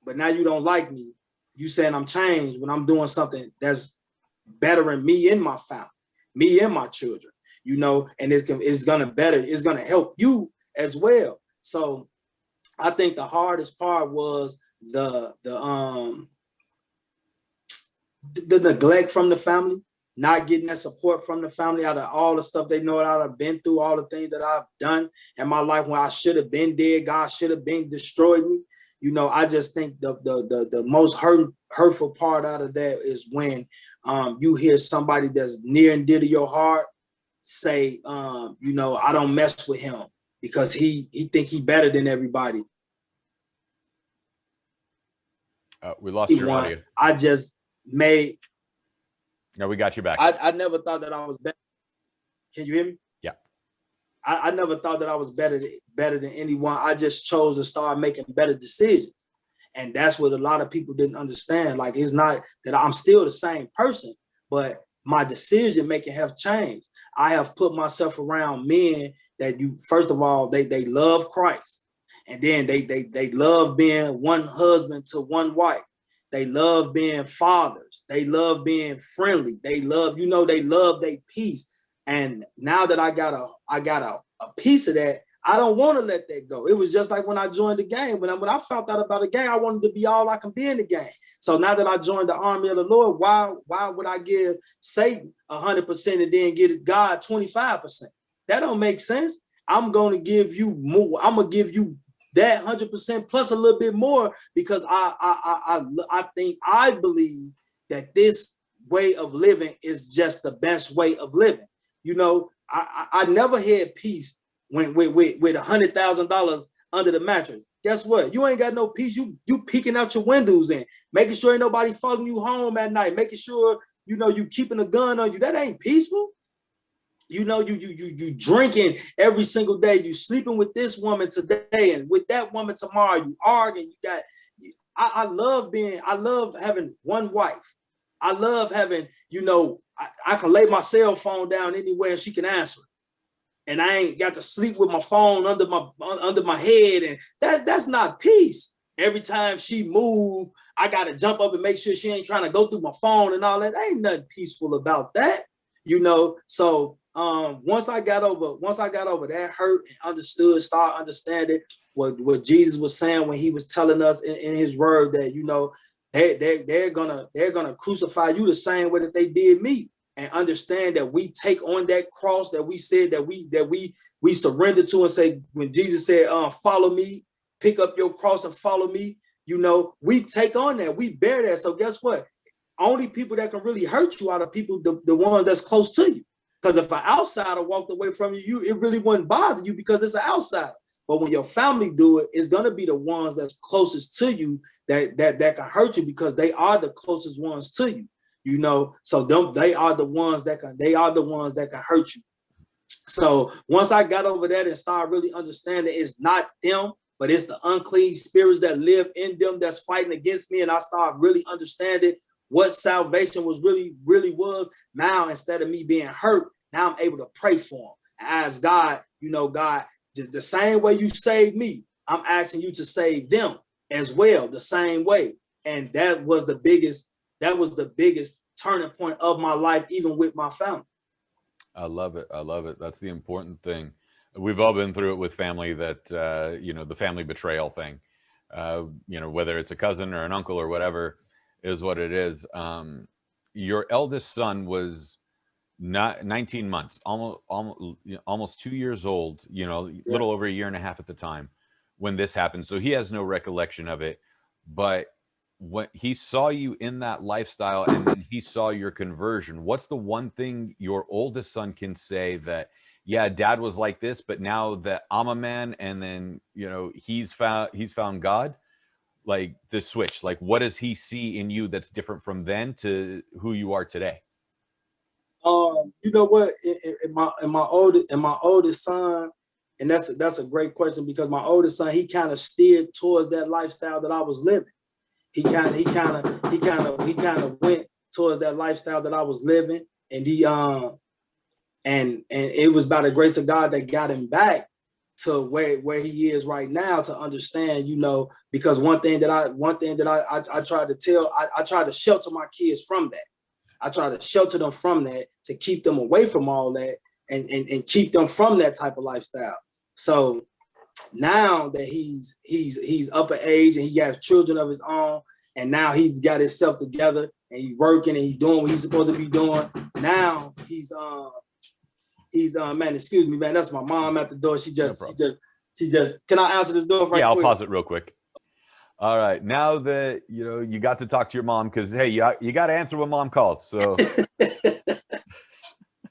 but now you don't like me. You saying I'm changed when I'm doing something that's bettering me and my family, me and my children, you know, and it's gonna help you as well. So I think the hardest part was the neglect from the family, not getting that support from the family out of all the stuff they know that I've been through, all the things that I've done in my life when I should have been dead. God should have been destroyed me. You know, I just think the most hurtful part out of that is when you hear somebody that's near and dear to your heart say, you know, I don't mess with him because he think he better than everybody. We lost your audio. I just made. No, we got you back. I never thought that I was better. Can you hear me? Yeah. I never thought that I was better than anyone. I just chose to start making better decisions. And that's what a lot of people didn't understand. Like, it's not that I'm still the same person, but my decision making have changed. I have put myself around men that first of all, they love Christ. And then they love being one husband to one wife. They love being fathers. They love being friendly. They love their peace. And now that I got a piece of that, I don't want to let that go. It was just like when I joined the game. When I found out about the game, I wanted to be all I can be in the game. So now that I joined the army of the Lord, why would I give Satan 100% and then give God 25%? That don't make sense. I'm going to give you more. I'm going to give you that 100% plus a little bit more, because I believe that this way of living is just the best way of living. You know, I never had peace with $100,000 under the mattress. Guess what? You ain't got no peace. You peeking out your windows and making sure ain't nobody following you home at night, making sure, you know, you keeping a gun on you. That ain't peaceful. You know, you drinking every single day. You sleeping with this woman today and with that woman tomorrow. You arguing. I love having one wife. I love having, you know, I can lay my cell phone down anywhere and she can answer it. And I ain't got to sleep with my phone under my head. And that's not peace. Every time she move, I got to jump up and make sure she ain't trying to go through my phone and all that. Ain't nothing peaceful about that, you know. So once I got over that hurt and start understanding what Jesus was saying when he was telling us in his word that, you know, they're gonna crucify you the same way that they did me, and understand that we take on that cross that we said that we surrender to, and say, when Jesus said, follow me, pick up your cross and follow me, you know, we take on that, we bear that. So guess what? Only people that can really hurt you are the people, the ones that's close to you. Because if an outsider walked away from you, it really wouldn't bother you because it's an outsider. But when your family do it, it's gonna be the ones that's closest to you that can hurt you, because they are the closest ones to you. You know, so they are the ones that can hurt you. So once I got over that and started really understanding it's not them, but it's the unclean spirits that live in them that's fighting against me, and I started really understanding what salvation was really was. Now, instead of me being hurt, now I'm able to pray for them. Ask God, God, the same way you saved me, I'm asking you to save them as well, the same way. And that was the biggest turning point of my life, even with my family. I love it. I love it. That's the important thing. We've all been through it with family, that, the family betrayal thing, whether it's a cousin or an uncle or whatever is what it is. Your eldest son was not 19 months, almost 2 years old, little over a year and a half at the time when this happened. So he has no recollection of it, but when he saw you in that lifestyle and then he saw your conversion, what's the one thing your oldest son can say that, yeah, dad was like this, but now that I'm a man and then, he's found God, like the switch, like what does he see in you that's different from then to who you are today? You know what, in my oldest son, and that's a great question, because my oldest son, he kind of steered towards that lifestyle that I was living. He kind of went towards that lifestyle that I was living, and and it was by the grace of God that got him back to where he is right now, to understand, because one thing that I tried to tell, I tried to shelter my kids from that. I try to shelter them from that, to keep them away from all that, and keep them from that type of lifestyle. So now that he's up in age and he has children of his own, and now he's got himself together and he's working and he's doing what he's supposed to be doing. Now he's man, excuse me, man, that's my mom at the door. She just can I answer this door right quick? I'll pause it real quick. All right, now that you got to talk to your mom, because hey, you got to answer when mom calls. So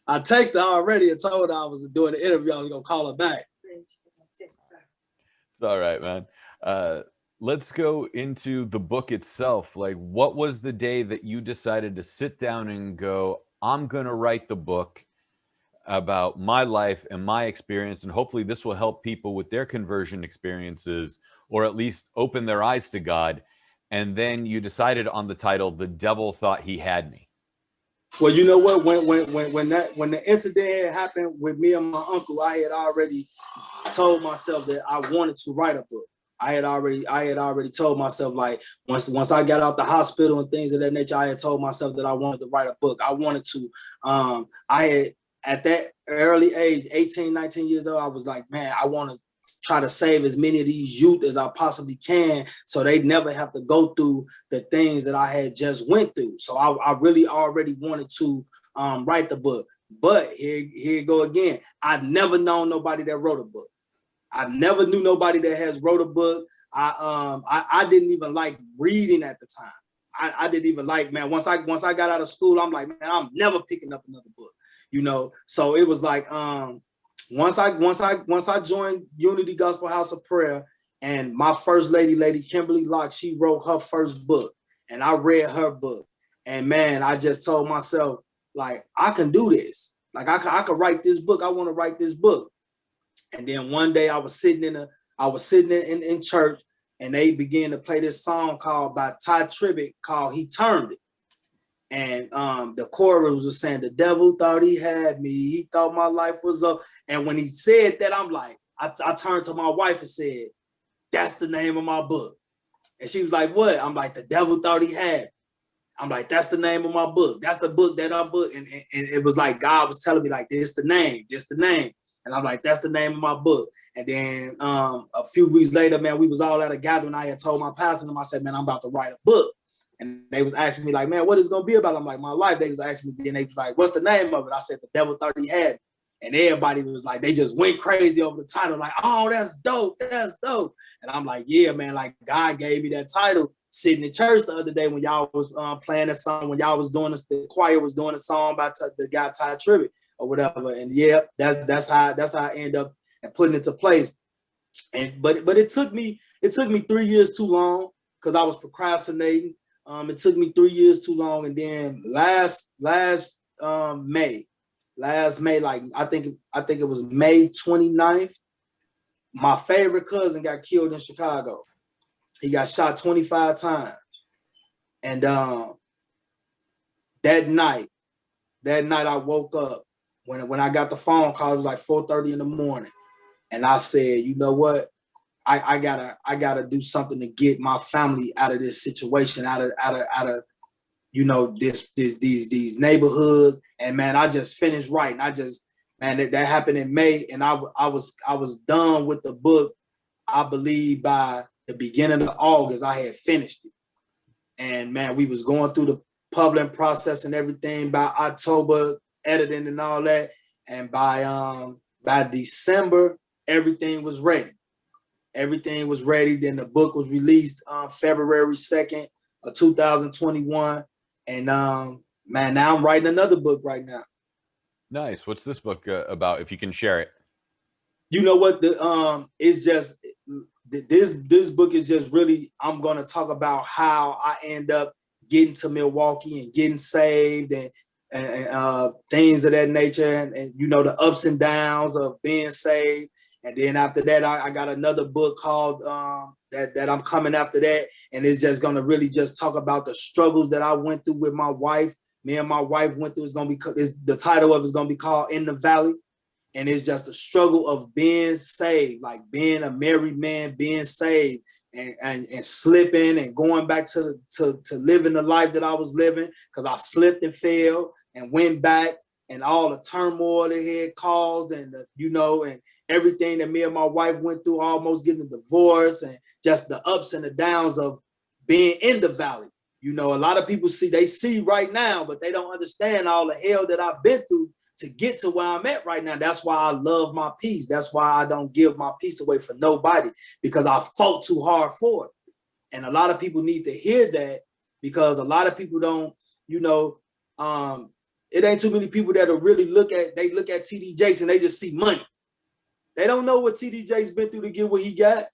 I texted her already and told her I was doing the interview. I was gonna call her back. It's all right, man. Let's go into the book itself. Like, what was the day that you decided to sit down and go, I'm gonna write the book about my life and my experience, and hopefully this will help people with their conversion experiences, or at least open their eyes to God? And then you decided on the title, The Devil Thought He Had Me. Well, you know what? When the incident had happened with me and my uncle, I had already told myself that I wanted to write a book. I had already told myself, like, once I got out the hospital and things of that nature, I had told myself that I wanted to write a book. I wanted to, I had, at that early age, 18, 19 years old, I was like, man, I want to try to save as many of these youth as I possibly can, so they never have to go through the things that I had just went through. So I really already wanted to write the book. But here you go again. I've never known nobody that wrote a book. I never knew nobody that has wrote a book. I didn't even like reading at the time. I didn't even like, man, once I got out of school, I'm like, man, I'm never picking up another book. So it was like, once I joined Unity Gospel House of Prayer, and my first lady Kimberly Locke, she wrote her first book, and I read her book, and man, I just told myself, like, I can do this. Like, I could write this book. I want to write this book. And then one day I was sitting in church, and they began to play this song by Ty Tribbett called "He Turned It." And the chorus was saying, the devil thought he had me. He thought my life was up. And when he said that, I'm like, I turned to my wife and said, that's the name of my book. And she was like, what? I'm like, the devil thought he had me. I'm like, that's the name of my book. That's the book that I book. And it was like God was telling me, like, this the name. And I'm like, that's the name of my book. And then a few weeks later, man, we was all at a gathering. I had told my pastor, and I said, man, I'm about to write a book. And they was asking me, like, man, what is it going to be about? I'm like, my life. They was asking me, then they was like, what's the name of it? I said, The Devil Thought He Had Me. And everybody was like, they just went crazy over the title, like, oh, that's dope. And I'm like, yeah, man, like, God gave me that title sitting in church the other day when y'all was playing that song, when y'all was doing this, the choir was doing a song by the guy Ty Tribbett or whatever. And yeah, that's how I end up and putting it to place. And but it took me 3 years too long, because I was procrastinating. It took me 3 years too long, and then last May, like I think it was May 29th, my favorite cousin got killed in Chicago. He got shot 25 times, and that night I woke up. When I got the phone call, it was like 4:30 in the morning. And I said, you know what? I gotta do something to get my family out of this situation, out of these neighborhoods. And man, I just finished writing. That happened in May, and I was done with the book. I believe by the beginning of August, I had finished it. And man, we was going through the publishing process and everything by October, editing and all that. And by December, everything was ready. Everything was ready. Then the book was released February 2nd of 2021. And man, now I'm writing another book right now. Nice. What's this book about, if you can share it? You know what? It's just this book is just really, I'm gonna talk about how I end up getting to Milwaukee and getting saved and things of that nature, and you know, the ups and downs of being saved. And then after that, I got another book called that I'm coming after that, and it's just gonna really just talk about the struggles that I went through with my wife. Me and my wife went through. The title of it is gonna be called In the Valley, and it's just a struggle of being saved, like being a married man, being saved, and slipping and going back to living the life that I was living, because I slipped and fell and went back, and all the turmoil that had caused, and and everything that me and my wife went through, almost getting a divorce, and just the ups and the downs of being in the valley. You know, a lot of people see right now, but they don't understand all the hell that I've been through to get to where I'm at right now. That's why I love my peace. That's why I don't give my peace away for nobody, because I fought too hard for it. And a lot of people need to hear that, because a lot of people don't, it ain't too many people that will really look at TD Jakes and they just see money. They don't know what TD Jakes been through to get what he got.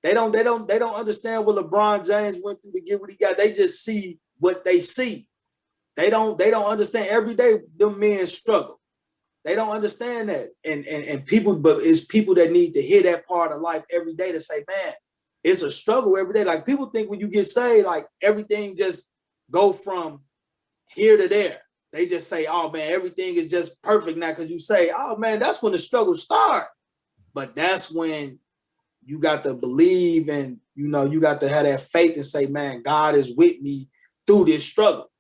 They don't understand what LeBron James went through to get what he got. They just see what they see. They don't understand every day them men struggle. They don't understand that. And people, but it's people that need to hear that part of life every day to say, man, it's a struggle every day. Like, people think when you get saved, like everything just go from here to there. They just say, oh man, everything is just perfect now because you say, oh man, that's when the struggles start. But that's when you got to believe, and you got to have that faith and say, man, God is with me through this struggle.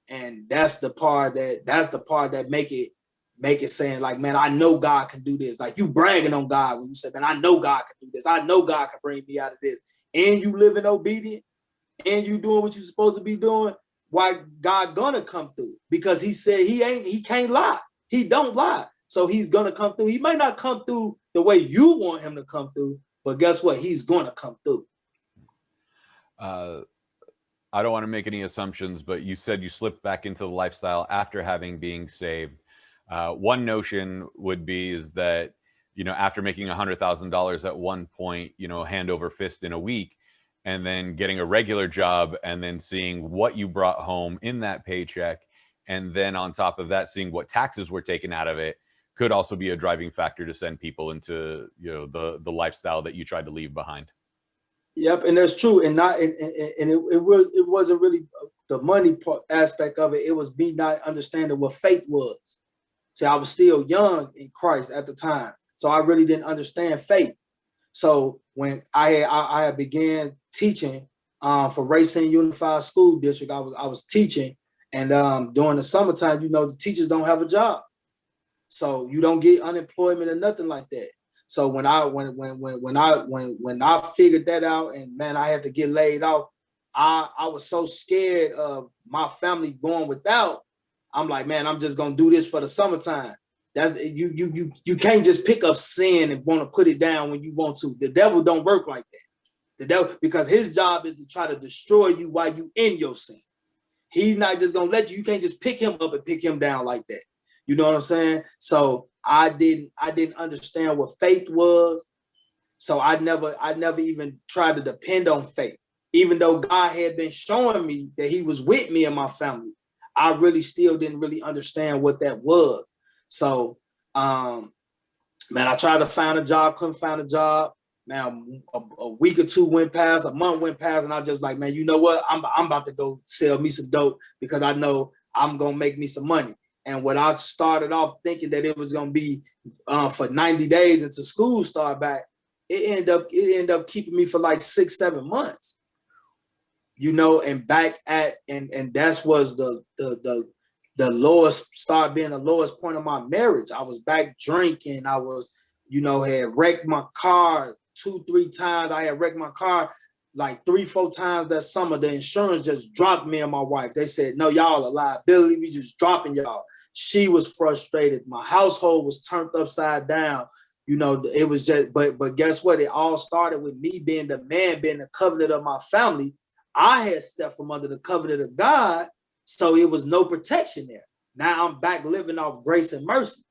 And that's the part that make it saying, like, man, I know God can do this. Like, you bragging on God when you say, man, I know God can do this. I know God can bring me out of this. And you living obedient and you doing what you're supposed to be doing, why God gonna come through? Because he said he can't lie. He don't lie. So he's gonna come through. He might not come through the way you want him to come through, but guess what? He's gonna come through. I don't want to make any assumptions, but you said you slipped back into the lifestyle after having being saved. One notion would be is that, after making $100,000 at one point, hand over fist in a week, and then getting a regular job, and then seeing what you brought home in that paycheck, and then on top of that, seeing what taxes were taken out of it, could also be a driving factor to send people into the lifestyle that you tried to leave behind. Yep, and that's true, and it wasn't really the money aspect of it. It was me not understanding what faith was. See, I was still young in Christ at the time, so I really didn't understand faith. So when I began teaching for Racine Unified School District, I was teaching, and during the summertime, the teachers don't have a job, so you don't get unemployment or nothing like that. So when I figured that out, and man, I had to get laid off, I was so scared of my family going without. I'm like, man, I'm just gonna do this for the summertime. That's you can't just pick up sin and want to put it down when you want to. The devil don't work like that. The devil, because his job is to try to destroy you while you in your sin. He's not just gonna let you. You can't just pick him up and pick him down like that. You know what I'm saying? So I didn't understand what faith was. So I never even tried to depend on faith. Even though God had been showing me that he was with me and my family, I really still didn't really understand what that was. So, man, I tried to find a job, couldn't find a job. Man, a week or two went past, a month went past, and I just like, man, you know what? I'm about to go sell me some dope, because I know I'm gonna make me some money. And what I started off thinking that it was gonna be for 90 days until school start back, it ended up keeping me for like 6-7 months, you know, and back at and that's was the lowest, started being the lowest point of my marriage. I was back drinking. I was, you know, had wrecked my car 2-3 times. I had wrecked my car like 3-4 times that summer. The insurance just dropped me and my wife. They said, no, y'all a liability. We just dropping y'all. She was frustrated. My household was turned upside down. You know, it was just, but guess what? It all started with me being the man, being the covenant of my family. I had stepped from under the covenant of God, so it was no protection there. Now I'm back living off grace and mercy,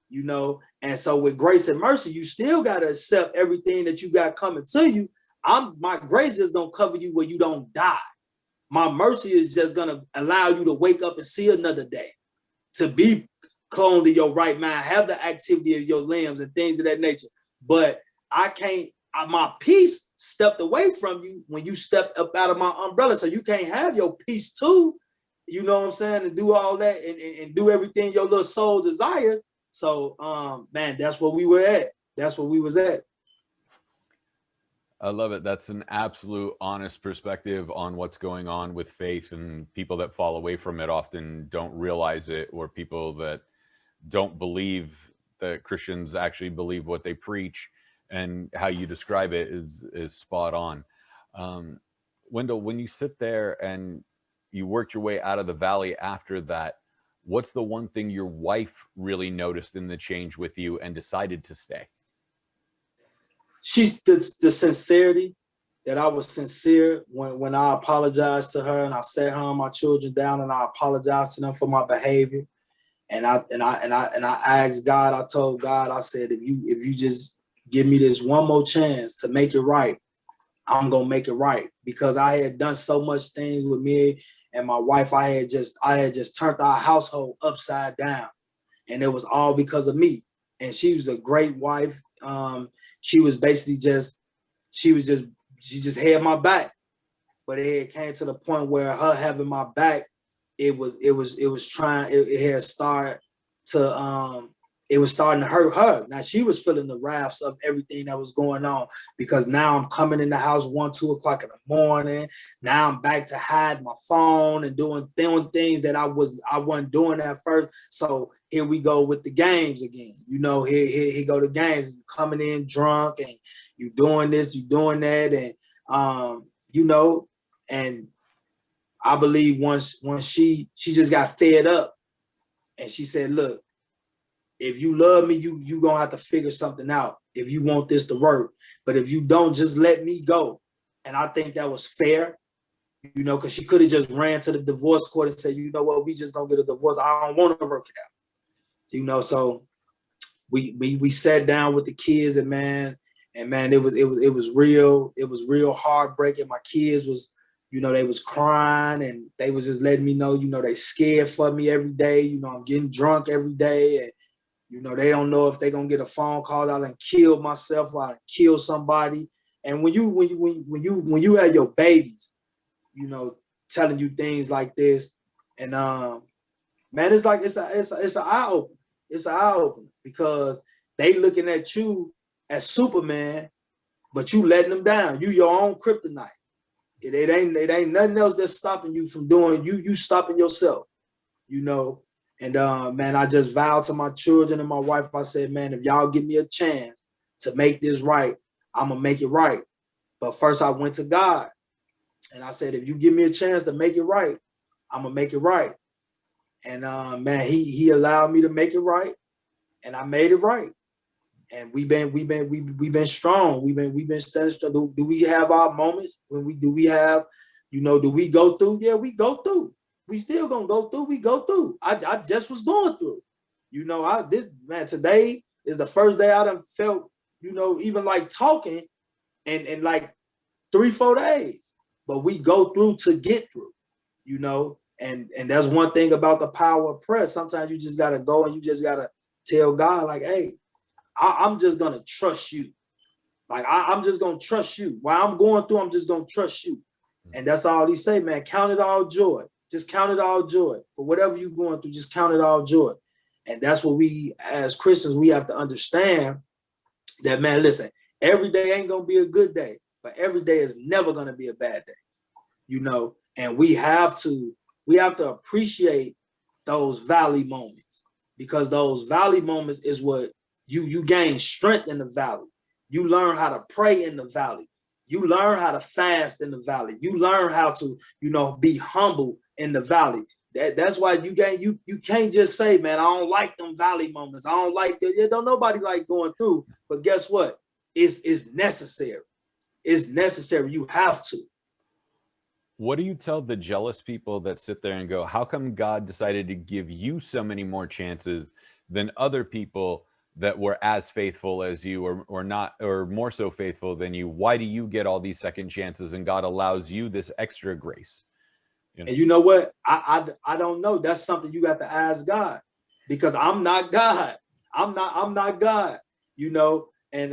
you know? And so with grace and mercy, you still got to accept everything that you got coming to you. My grace just don't cover you where you don't die. My mercy is just gonna allow you to wake up and see another day, to be cloned to your right mind, have the activity of your limbs and things of that nature. But I can't, my peace stepped away from you when you stepped up out of my umbrella. So you can't have your peace too, you know what I'm saying, and do all that and do everything your little soul desires. So man, that's where we were at. That's where we was at. I love it. That's an absolute honest perspective on what's going on with faith, and people that fall away from it often don't realize it, or people that don't believe that Christians actually believe what they preach, and how you describe it is spot on. Wendell, when you sit there and you worked your way out of the valley after that, what's the one thing your wife really noticed in the change with you and decided to stay? She's the sincerity, that I was sincere when I apologized to her, and I sat her and my children down and I apologized to them for my behavior. And I asked God, I told God, I said, if you just give me this one more chance to make it right, I'm gonna make it right. Because I had done so much things with me and my wife. I had just turned our household upside down, and it was all because of me. And she was a great wife. She was basically she just had my back. But it came to the point where her having my back, it was starting to hurt her. Now she was feeling the wraths of everything that was going on, because now I'm coming in the house 1-2 o'clock in the morning. Now I'm back to hide my phone and doing things that I wasn't doing at first. So here we go with the games again. You know, here go the games. You coming in drunk and you doing this, you doing that, and you know, and I believe once she just got fed up, and she said, look, if you love me, you gonna have to figure something out if you want this to work. But if you don't, just let me go. And I think that was fair, you know, because she could have just ran to the divorce court and said, you know what, we just gonna get a divorce. I don't want to work it out. You know, so we sat down with the kids, and man, it was real heartbreaking. My kids was, you know, they was crying, and they was just letting me know, you know, they scared for me every day. You know, I'm getting drunk every day, and you know, they don't know if they're gonna get a phone call out and kill myself or I kill somebody. And when you have your babies, you know, telling you things like this, and man, it's like it's an eye opener. It's an eye opener, because they looking at you as Superman, but you letting them down. You your own kryptonite. It ain't nothing else that's stopping you from doing. You stopping yourself, you know. And man, I just vowed to my children and my wife. I said, man, if y'all give me a chance to make this right, I'm gonna make it right. But first, I went to God, and I said, if you give me a chance to make it right, I'm gonna make it right. And man, he allowed me to make it right, and I made it right. And we've been strong. We've been standing strong. Do we have our moments when we have, you know, do we go through? Yeah, we go through. We still gonna go through. We go through. I just was going through. You know, today is the first day I done felt, you know, even like talking in like 3-4 days. But we go through to get through, you know. And that's one thing about the power of prayer. Sometimes you just gotta go and you just gotta tell God, like, hey, I'm just gonna trust you. Like I'm just gonna trust you. While I'm going through, I'm just gonna trust you. And that's all he say, man. Count it all joy. Just count it all joy. For whatever you're going through, just count it all joy. And that's what we, as Christians, we have to understand that, man, listen, every day ain't going to be a good day, but every day is never going to be a bad day, you know? And we have to appreciate those valley moments, because those valley moments is what you gain strength in the valley. You learn how to pray in the valley. You learn how to fast in the valley. You learn how to, you know, be humble in the valley. That's why you can't just say, man, I don't like them valley moments. I don't like that. Yeah, don't nobody like going through. But guess what? It's necessary. It's necessary. You have to. What do you tell the jealous people that sit there and go, how come God decided to give you so many more chances than other people that were as faithful as you, or not, or more so faithful than you? Why do you get all these second chances and God allows you this extra grace? You know? And you know what? I don't know. That's something you got to ask God, because I'm not God. I'm not God, you know. And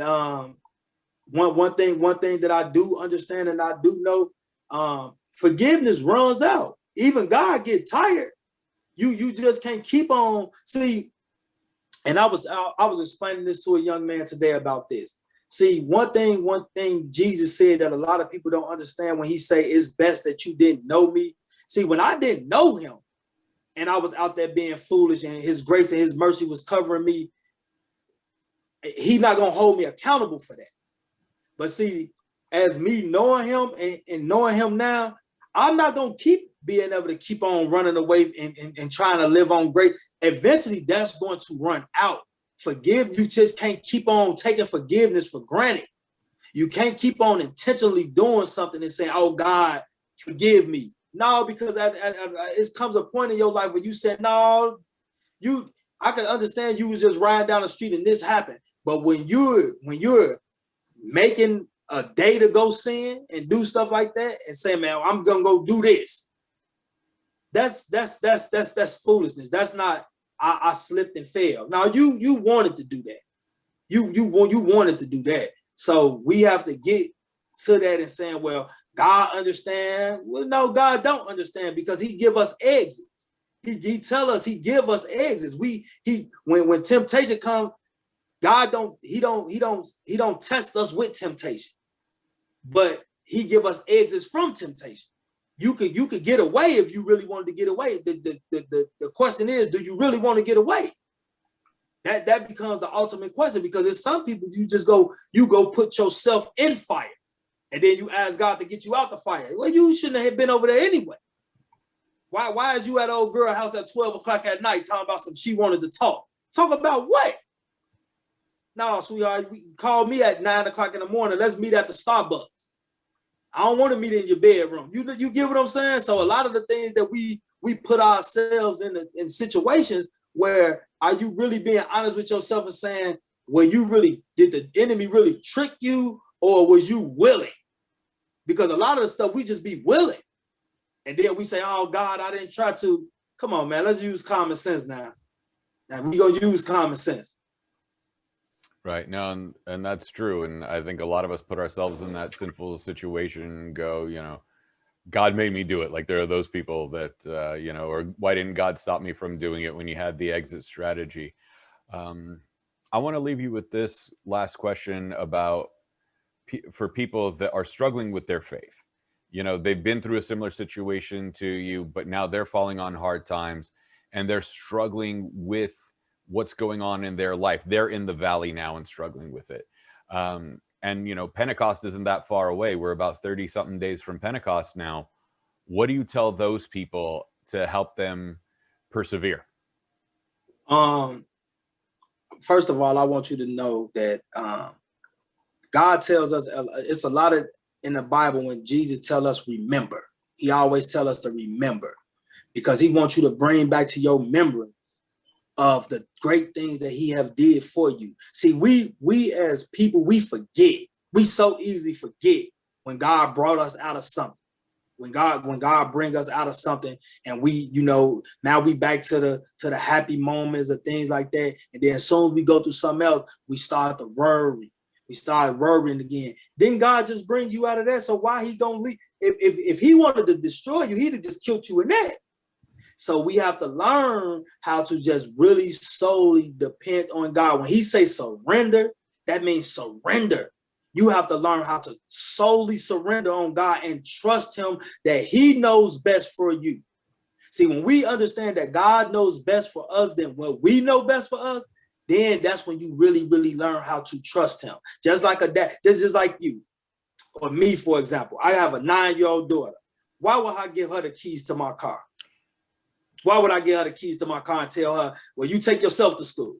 one thing that I do understand and I do know, forgiveness runs out. Even God get tired. You just can't keep on. See, and I was explaining this to a young man today about this. See, one thing Jesus said that a lot of people don't understand when he say it's best that you didn't know me. See, when I didn't know him and I was out there being foolish and his grace and his mercy was covering me, he's not going to hold me accountable for that. But see, as me knowing him and knowing him now, I'm not going to keep being able to keep on running away and trying to live on grace. Eventually, that's going to run out. You just can't keep on taking forgiveness for granted. You can't keep on intentionally doing something and saying, oh, God, forgive me. No, because it comes a point in your life where you said, no, I can understand you was just riding down the street and this happened. But when you're making a day to go sin and do stuff like that and say, man, I'm gonna go do this. That's foolishness. That's not I slipped and fell. Now you wanted to do that. You wanted to do that. So we have to get to that and saying, well, God understand. Well, no, God don't understand, because he give us exits. He tell us, he give us exits. When temptation comes, God don't test us with temptation, but he give us exits from temptation. You could get away if you really wanted to get away. The question is, do you really want to get away? That becomes the ultimate question, because there's some people you go put yourself in fire, and then you ask God to get you out the fire. Well, you shouldn't have been over there anyway. Why is you at old girl house at 12 o'clock at night talking about she wanted to talk? Talk about what? No, sweetheart, call me at 9 o'clock in the morning. Let's meet at the Starbucks. I don't want to meet in your bedroom. You get what I'm saying? So a lot of the things that we put ourselves in situations where, are you really being honest with yourself and saying, did the enemy really trick you, or was you willing? Because a lot of the stuff we just be willing. And then we say, oh God, I didn't try to. Come on, man, let's use common sense now. Now we're going to use common sense. Right. No, and that's true. And I think a lot of us put ourselves in that sinful situation and go, you know, God made me do it. Like there are those people that, you know, or why didn't God stop me from doing it when you had the exit strategy? I want to leave you with this last question about for people that are struggling with their faith. You know, they've been through a similar situation to you, but now they're falling on hard times and they're struggling with what's going on in their life. They're in the valley now and struggling with it. And, you know, Pentecost isn't that far away. We're about 30 something days from Pentecost now. What do you tell those people to help them persevere? First of all, I want you to know that God tells us, it's a lot of in the Bible when Jesus tells us remember. He always tells us to remember, because he wants you to bring back to your memory of the great things that he have did for you. See, we as people, we forget. We so easily forget when God brought us out of something. When God bring us out of something, and we, you know, now we back to the happy moments or things like that. And then as soon as we go through something else, we start to worry. We start worrying again. Didn't God just bring you out of that? So why he gonna leave? If he wanted to destroy you, he'd have just killed you in that. So we have to learn how to just really solely depend on God. When he says surrender, that means surrender. You have to learn how to solely surrender on God and trust him that he knows best for you. See, when we understand that God knows best for us than what we know best for us, then that's when you really, really learn how to trust him. Just like a dad, just like you or me, for example. I have a 9-year-old daughter. Why would I give her the keys to my car? Why would I give her the keys to my car and tell her, well, you take yourself to school?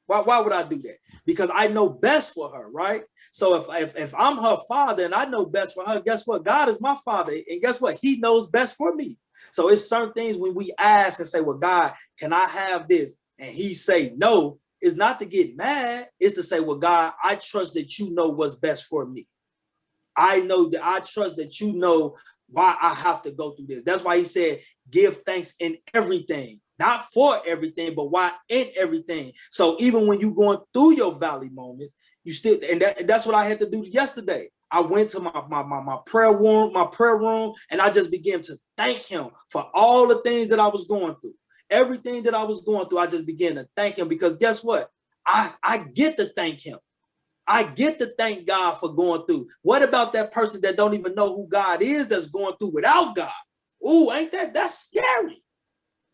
Why would I do that? Because I know best for her, right? So if I'm her father and I know best for her, guess what? God is my father. And guess what? He knows best for me. So it's certain things when we ask and say, well, God, can I have this? And he say no, it's not to get mad. It's to say, well, God, I trust that you know what's best for me. I know that I trust that you know why I have to go through this. That's why he said, give thanks in everything, not for everything, but why in everything. So even when you're going through your valley moments, you still, and that's what I had to do yesterday. I went to my prayer room, and I just began to thank him for all the things that I was going through. Everything that I was going through, I just began to thank him because guess what? I get to thank him. I get to thank God for going through. What about that person that don't even know who God is that's going through without God? Ooh, ain't that's scary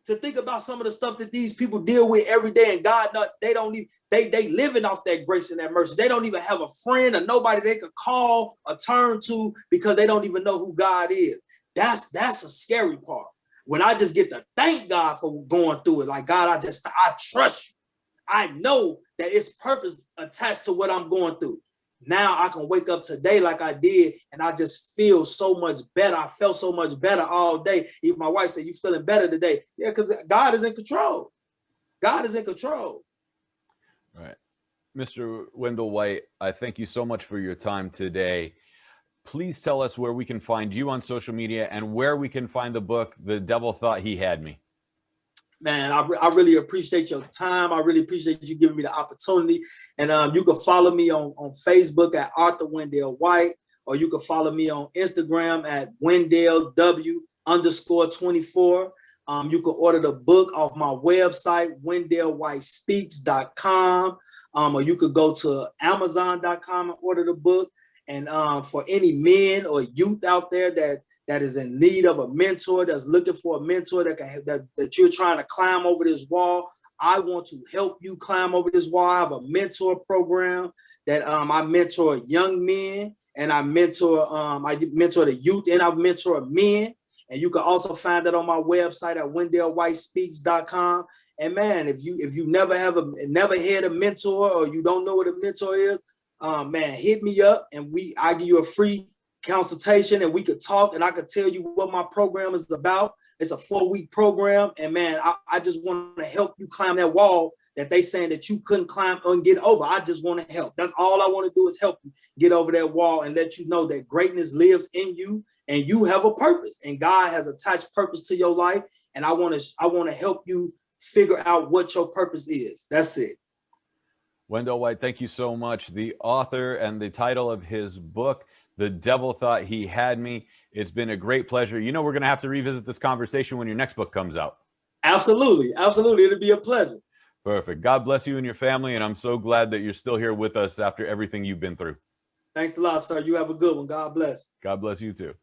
to think about some of the stuff that these people deal with every day, and God, they don't even, they living off that grace and that mercy. They don't even have a friend or nobody they could call or turn to because they don't even know who God is. That's a scary part. When I just get to thank God for going through it, like, God, I trust you. I know that it's purpose attached to what I'm going through. Now I can wake up today like I did, and I just feel so much better. I felt so much better all day. Even my wife said, you feeling better today? Yeah, because God is in control. God is in control. All right. Mr. Wendell White, I thank you so much for your time today. Please tell us where we can find you on social media and where we can find the book, The Devil Thought He Had Me. Man, I really appreciate your time. I really appreciate you giving me the opportunity. And you can follow me on Facebook at Arthur Wendell White, or you can follow me on Instagram at Wendell W_24. You can order the book off my website, WendellWhiteSpeaks.com, or you could go to Amazon.com and order the book. And for any men or youth out there that is in need of a mentor, that's looking for a mentor that you're trying to climb over this wall, I want to help you climb over this wall. I have a mentor program that I mentor young men, and I mentor the youth, and I mentor men. And you can also find that on my website at WendellWhiteSpeaks.com. And man, if you never had a mentor, or you don't know what a mentor is, man, hit me up and I give you a free consultation, and we could talk, and I could tell you what my program is about. It's a 4-week program, and man, I just want to help you climb that wall that they saying that you couldn't climb and get over. I just want to help. That's all I want to do, is help you get over that wall and let you know that greatness lives in you, and you have a purpose, and God has attached purpose to your life. And I want to help you figure out what your purpose is. That's it. Wendell White, thank you so much. The author and the title of his book, The Devil Thought He Had Me. It's been a great pleasure. You know, we're going to have to revisit this conversation when your next book comes out. Absolutely. Absolutely. It'll be a pleasure. Perfect. God bless you and your family. And I'm so glad that you're still here with us after everything you've been through. Thanks a lot, sir. You have a good one. God bless. God bless you too.